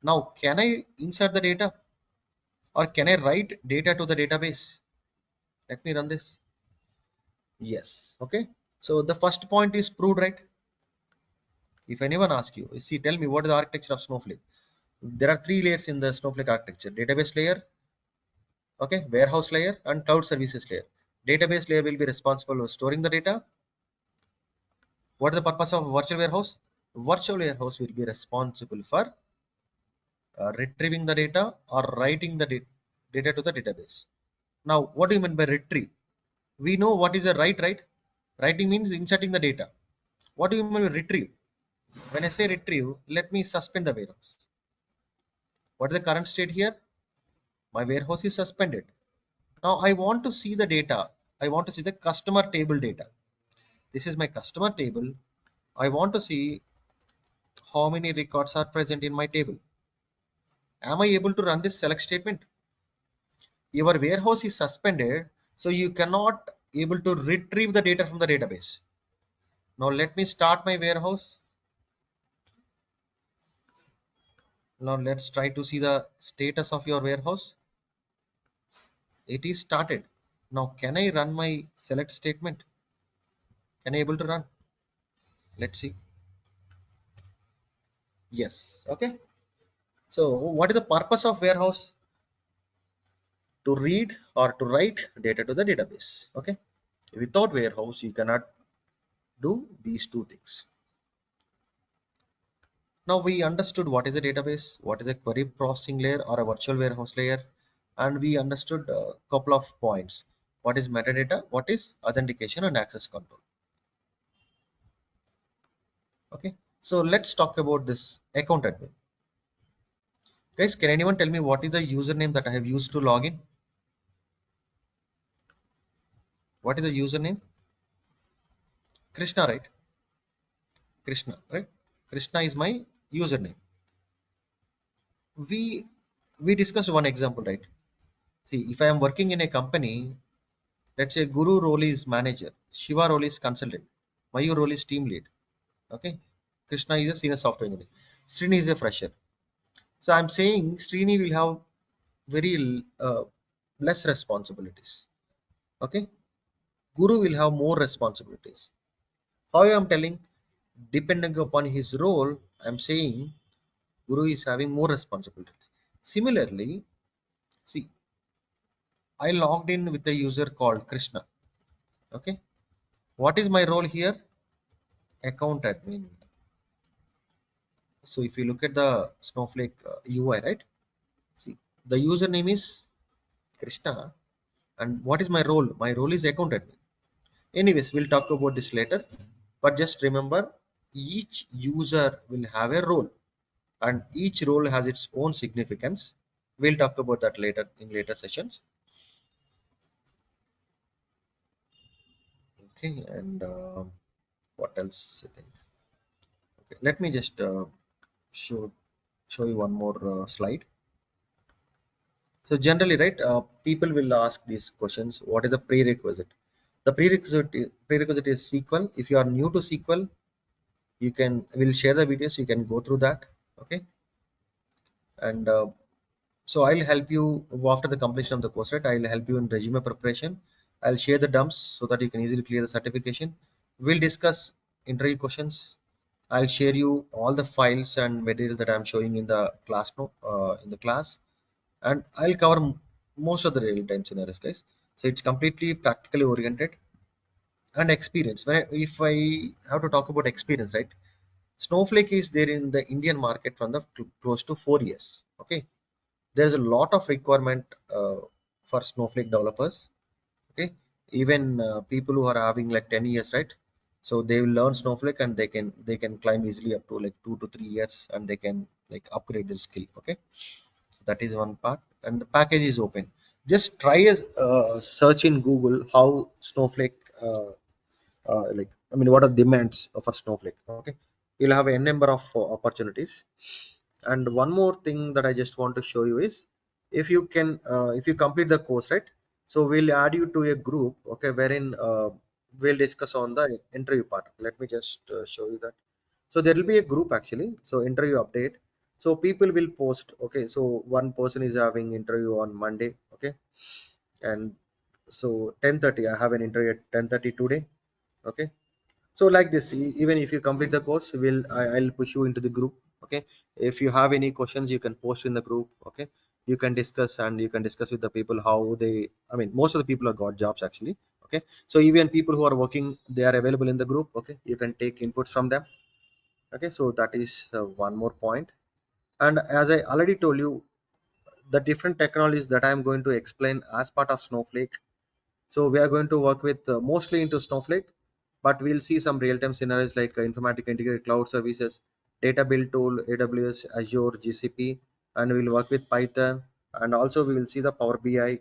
Speaker 1: Now, can I insert the data or can I write data to the database? Let me run this. Yes. Okay. So the first point is proved, right? If anyone asks you, see, tell me what is the architecture of Snowflake? There are three layers in the Snowflake architecture: database layer, okay, warehouse layer, and cloud services layer. Database layer will be responsible for storing the data. What is the purpose of virtual warehouse? Virtual warehouse will be responsible for retrieving the data or writing the data to the database. Now, what do you mean by retrieve? We know what is a write, right? Writing means inserting the data. What do you mean by retrieve? When I say retrieve, let me suspend the warehouse. What is the current state here? My warehouse is suspended. Now I want to see the data. I want to see the customer table data. This is my customer table. I want to see how many records are present in my table. Am I able to run this select statement? Your warehouse is suspended, so you cannot able to retrieve the data from the database. Now let me start my warehouse. Now let's try to see the status of your warehouse. It is started. Now can I run my select statement? Can I able to run? Let's see. Yes. Okay. So what is the purpose of warehouse? To read or to write data to the database. Okay. Without warehouse, you cannot do these two things. Now we understood what is a database, what is a query processing layer or a virtual warehouse layer, and we understood a couple of points. What is metadata, what is authentication and access control. Okay. So let's talk about this account admin. Guys, can anyone tell me what is the username that I have used to log in? What is the username? Krishna, right? Krishna, right? Krishna is my username. We discussed one example, right? See, if I am working in a company, let's say Guru role is manager, Shiva role is consultant, Mayur role is team lead. Okay, Krishna is a senior software engineer, Srini is a fresher. So I'm saying Srini will have very less responsibilities. Okay, Guru will have more responsibilities. How I am telling, depending upon his role, I'm saying Guru is having more responsibilities. Similarly, see, I logged in with a user called Krishna. Okay. What is my role here? Account admin. So if you look at the Snowflake UI, right? See, the username is Krishna. And what is my role? My role is account admin. Anyways, we'll talk about this later. But just remember, each user will have a role. And each role has its own significance. We'll talk about that later in later sessions. Okay, and what else I think? Okay, let me just show you one more slide. So generally, right, people will ask these questions. What is the prerequisite? The prerequisite is SQL. If you are new to SQL, you can, we'll share the videos. You can go through that. Okay, and so I'll help you after the completion of the course. Right, I'll help you in resume preparation. I'll share the dumps so that you can easily clear the certification. We'll discuss interview questions. I'll share you all the files and material that I'm showing in the class note in the class, and I'll cover most of the real-time scenarios, guys. So it's completely practically oriented and experience. If I have to talk about experience, right? Snowflake is there in the Indian market from the close to 4 years. Okay, there is a lot of requirement for Snowflake developers. Okay, even people who are having like 10 years, right? So they will learn Snowflake and they can climb easily up to like 2 to 3 years, and they can like upgrade their skill. Okay, that is one part, and the package is open. Just try a search in Google how Snowflake like, I mean, what are demands for Snowflake. Okay, you'll have a number of opportunities. And one more thing that I just want to show you is, if you complete the course, right? So we'll add you to a group, okay, wherein we'll discuss on the interview part. Let me just show you that. So there will be a group actually, so interview update. So people will post, okay, so one person is having interview on Monday, okay, and so 10:30 I have an interview at 10:30 today. Okay, so like this, even if you complete the course, I'll push you into the group. Okay, if you have any questions, you can post in the group. Okay, you can discuss, and you can discuss with the people how they, I mean, most of the people have got jobs actually. Okay, so even people who are working, they are available in the group. Okay, you can take inputs from them. Okay, so that is one more point. And as I already told you, the different technologies that I'm going to explain as part of Snowflake. So we are going to work with mostly into Snowflake, but we'll see some real-time scenarios like Informatica Integrated Cloud Services, Data Build Tool, AWS, Azure, GCP, and we'll work with Python. And also we will see the Power BI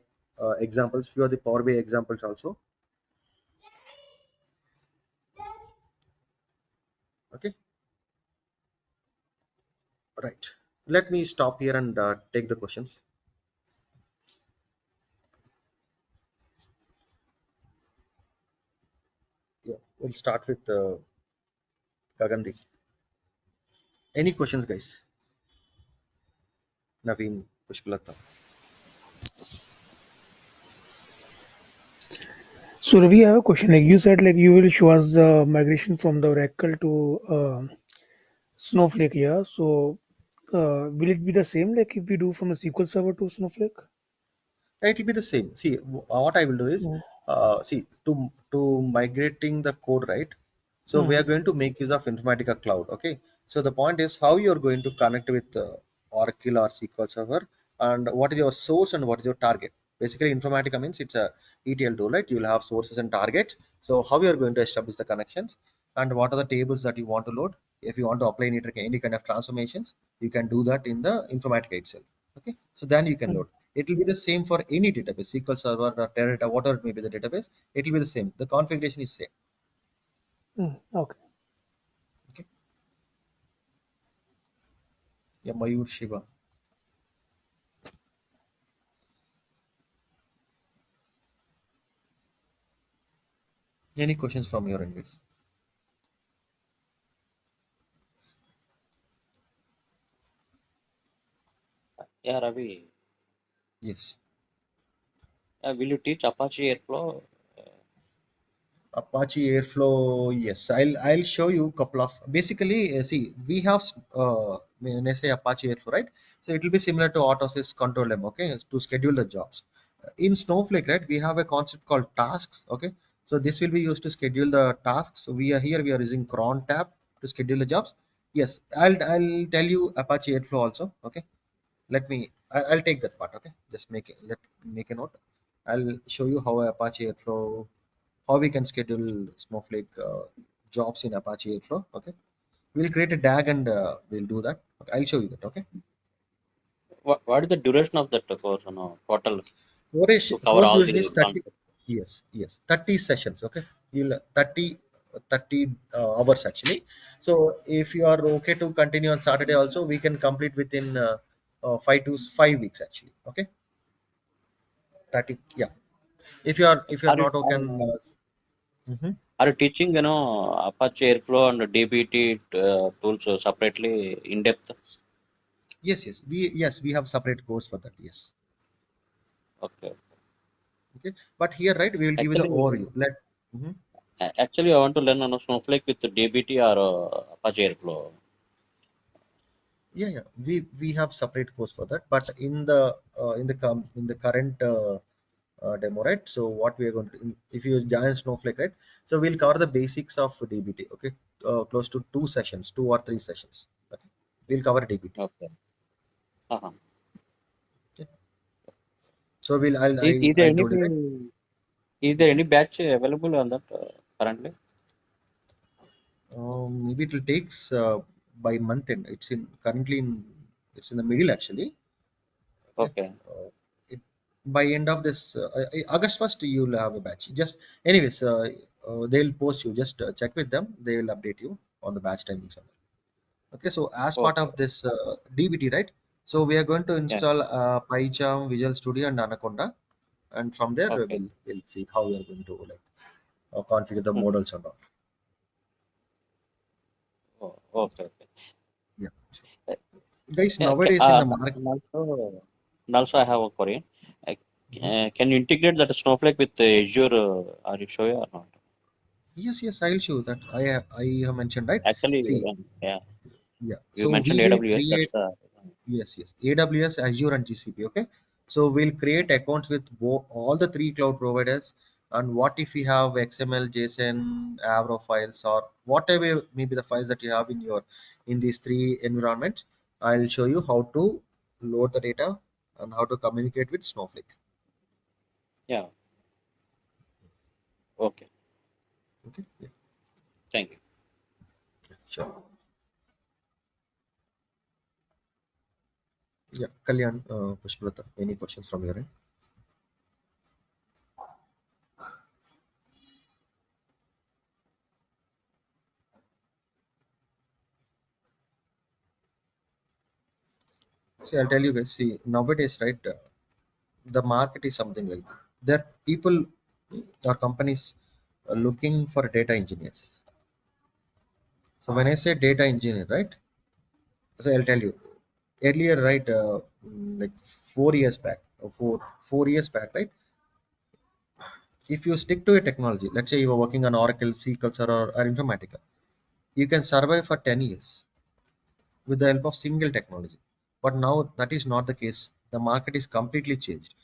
Speaker 1: examples, few of the Power BI examples also. Okay, right. Let me stop here and take the questions. Yeah, we'll start with Gagandi. Any questions, guys? Naveen, Pushpalata.
Speaker 4: So Ravi, I have a question. Like you said, like you will show us the migration from the Oracle to Snowflake. Yeah. So will it be the same like if we do from a SQL Server to Snowflake?
Speaker 1: It will be the same. See, what I will do is,
Speaker 4: So,
Speaker 1: see, to migrating the code, right? So we
Speaker 4: mhm,
Speaker 1: are going to make use of Informatica Cloud. Okay. So the point is how you are going to connect with Oracle or SQL Server, and what is your source and what is your target. Basically, Informatica means it's a ETL tool, right? You will have sources and targets. So how you are going to establish the connections, and what are the tables that you want to load. If you want to apply any kind of transformations, you can do that in the Informatica itself. Okay. So then you can
Speaker 4: mm,
Speaker 1: load. It will be the same for any database, SQL Server or Teradata, whatever it may be the database. It will be the same. The configuration is same.
Speaker 4: okay.
Speaker 1: Okay. Yeah, Mayur Shiva. Any questions from your end, guys?
Speaker 5: Yeah, Ravi.
Speaker 1: Yes.
Speaker 5: Will you teach Apache Airflow?
Speaker 1: Apache Airflow, yes. I'll show you a couple of, basically, see, we have when I say Apache Airflow, right? So it will be similar to Autosys Control M, okay, to schedule the jobs. In Snowflake, right, we have a concept called tasks, okay. So this will be used to schedule the tasks. We are using cron tab to schedule the jobs. Yes, I'll tell you Apache Airflow also, okay. I'll take that part, okay. Just make a note. I'll show you how Apache Airflow, how we can schedule Snowflake jobs in Apache Airflow. Okay, we'll create a DAG and we'll do that. Okay, I'll show you that. Okay,
Speaker 5: What is the duration of that course? Total to cover
Speaker 1: course
Speaker 5: all
Speaker 1: duration
Speaker 5: the
Speaker 1: is 30.
Speaker 5: concepts.
Speaker 1: Yes, yes, 30 sessions. Okay, you'll 30 hours actually. So if you are okay to continue on Saturday also, we can complete within 5 to 5 weeks actually. Okay, 30. Yeah, if you are
Speaker 5: Are you
Speaker 1: not okay. Mhm.
Speaker 5: are you teaching Apache Airflow and DBT tools separately in depth?
Speaker 1: Yes, we have separate course for that. Yes.
Speaker 5: Okay.
Speaker 1: Okay, but here, right, we will give you the
Speaker 5: Actually,
Speaker 1: overview. Mhm.
Speaker 5: actually, I want to learn on Snowflake with DBT or Apache Airflow.
Speaker 1: Yeah, we have separate course for that, but in the current demo, right? So what we are going to, if you join Snowflake, right, so we'll cover the basics of DBT. Okay, close to 2 sessions, 2 or 3 sessions. Okay, we'll cover DBT.
Speaker 5: Okay. Uh-huh.
Speaker 1: Okay. So we'll
Speaker 5: Is there
Speaker 1: I
Speaker 5: any
Speaker 1: told you, right?
Speaker 5: batch available on that currently?
Speaker 1: Maybe it will takes by month end. It's in currently in it's in the middle actually. Okay.
Speaker 5: Okay.
Speaker 1: It, by end of this August 1st you'll have a batch. Just anyways, they'll post you. Just check with them. They will update you on the batch timings. Okay. So as part
Speaker 5: Okay.
Speaker 1: of this DBT, right? So we are going to
Speaker 5: Yeah.
Speaker 1: install PyCharm, Visual Studio, and Anaconda, and from there
Speaker 5: Okay.
Speaker 1: we'll see how we are going to like configure the
Speaker 5: Mhm.
Speaker 1: models and all.
Speaker 5: Oh, okay. Okay.
Speaker 1: Yeah.
Speaker 5: Uh,
Speaker 1: Guys,
Speaker 5: yeah.
Speaker 1: nowadays in the market.
Speaker 5: And also I have a query. Uh,
Speaker 1: Mhm.
Speaker 5: can you integrate that Snowflake with Azure? Are you sure or not?
Speaker 1: Yes, yes, I'll show that. I have mentioned, right?
Speaker 5: Actually,
Speaker 1: See,
Speaker 5: yeah,
Speaker 1: yeah.
Speaker 5: you
Speaker 1: So we
Speaker 5: mentioned
Speaker 1: will
Speaker 5: AWS. That's
Speaker 1: create,
Speaker 5: the
Speaker 1: yes, yes, AWS, Azure, and GCP. Okay. So we'll create accounts with all the three cloud providers. And what if we have XML, JSON, Avro files, or whatever maybe the files that you have in these three environments? I'll show you how to load the data and how to communicate with Snowflake.
Speaker 5: yeah. Okay.
Speaker 1: Okay. Yeah.
Speaker 5: Thank you.
Speaker 1: Sure. Yeah. Kalyan, Pushprata, any questions from your end? See, I'll tell you guys. See, nowadays, right, the market is something like that. There are people or companies looking for data engineers. So when I say data engineer, right? So I'll tell you. Earlier, right, like 4 years back, or 4 years back, right? If you stick to a technology, let's say you are working on Oracle, SQL Server, or Informatica, you can survive for 10 years with the help of single technology. But now that is not the case. The market is completely changed.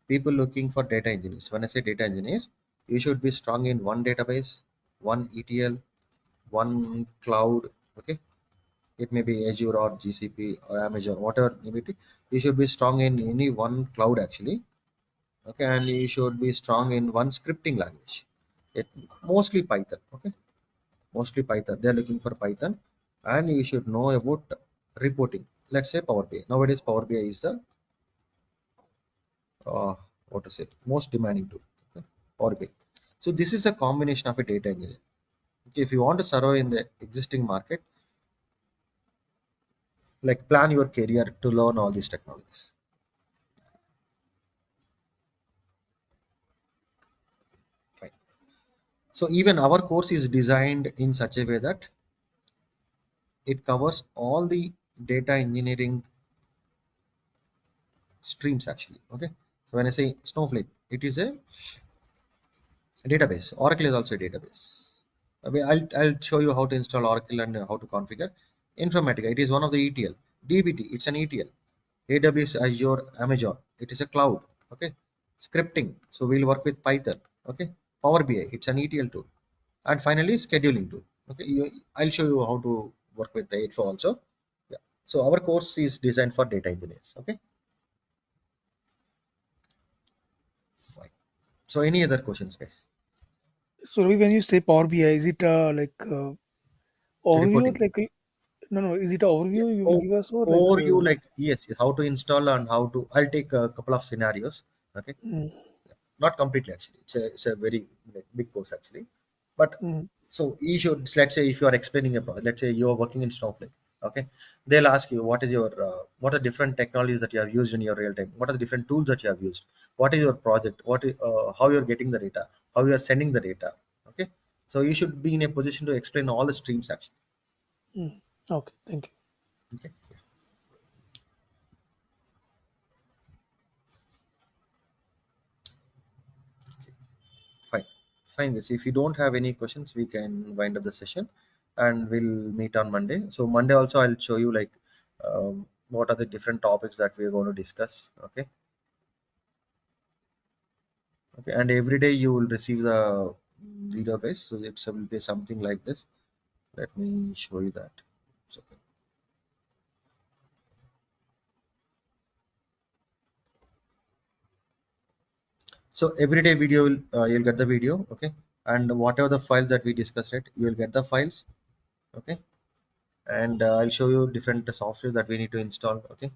Speaker 1: People looking for data engineers. When I say data engineers, you should be strong in one database, one ETL, one cloud. Okay, it may be Azure or GCP or Amazon, whatever may be. You should be strong in any one cloud actually. Okay, and you should be strong in one scripting language. It mostly Python. Okay, mostly Python. They're looking for Python, and you should know about reporting. Let's say Power BI. Nowadays, Power BI is the uh, what to say most demanding tool. Okay? Power BI. So this is a combination of a data engineer. Okay, if you want to survive in the existing market, like plan your career to learn all these technologies. Fine. So even our course is designed in such a way that it covers all the data engineering streams actually. Okay. So when I say Snowflake, it is a database. Oracle is also a database. I'll show you how to install Oracle and how to configure. Informatica, it is one of the ETL. DBT, it's an ETL. AWS, Azure, Amazon, it is a cloud. Okay. Scripting, so we'll work with Python. Okay. Power BI, it's an ETL tool. And finally, scheduling tool. Okay. I'll show you how to work with the Airflow also. Yeah. So our course is designed for data engineers. Okay. Fine. So any other questions, guys?
Speaker 4: So Ravi, when you say Power BI, is it like overview?
Speaker 1: Reporting.
Speaker 4: Like no, no. Is it a
Speaker 1: Yeah.
Speaker 4: overview you will give us or like?
Speaker 1: Or you like yes, yes, how to install and how to. I'll take a couple of scenarios. Okay,
Speaker 4: Mm,
Speaker 1: not completely actually. It's a very like, big course actually. But
Speaker 4: mm,
Speaker 1: so you should let's say if you are explaining a project, let's say you are working in Snowflake. Okay, they'll ask you what are different technologies that you have used in your real time. What are the different tools that you have used? What is your project? What is how you are getting the data? How you are sending the data? Okay, so you should be in a position to explain all the streams actually.
Speaker 4: mm. Okay, thank you.
Speaker 1: Okay. Fine. Fine. Viz. If you don't have any questions, we can wind up the session and we'll meet on Monday. So Monday also I'll show you like what are the different topics that we're going to discuss. Okay. Okay. And every day you will receive the video guys. So it will be something like this. Let me show you that. So, everyday video will you'll get the video, okay, and whatever the files that we discussed, it you will get the files, okay, and I'll show you different software that we need to install, okay.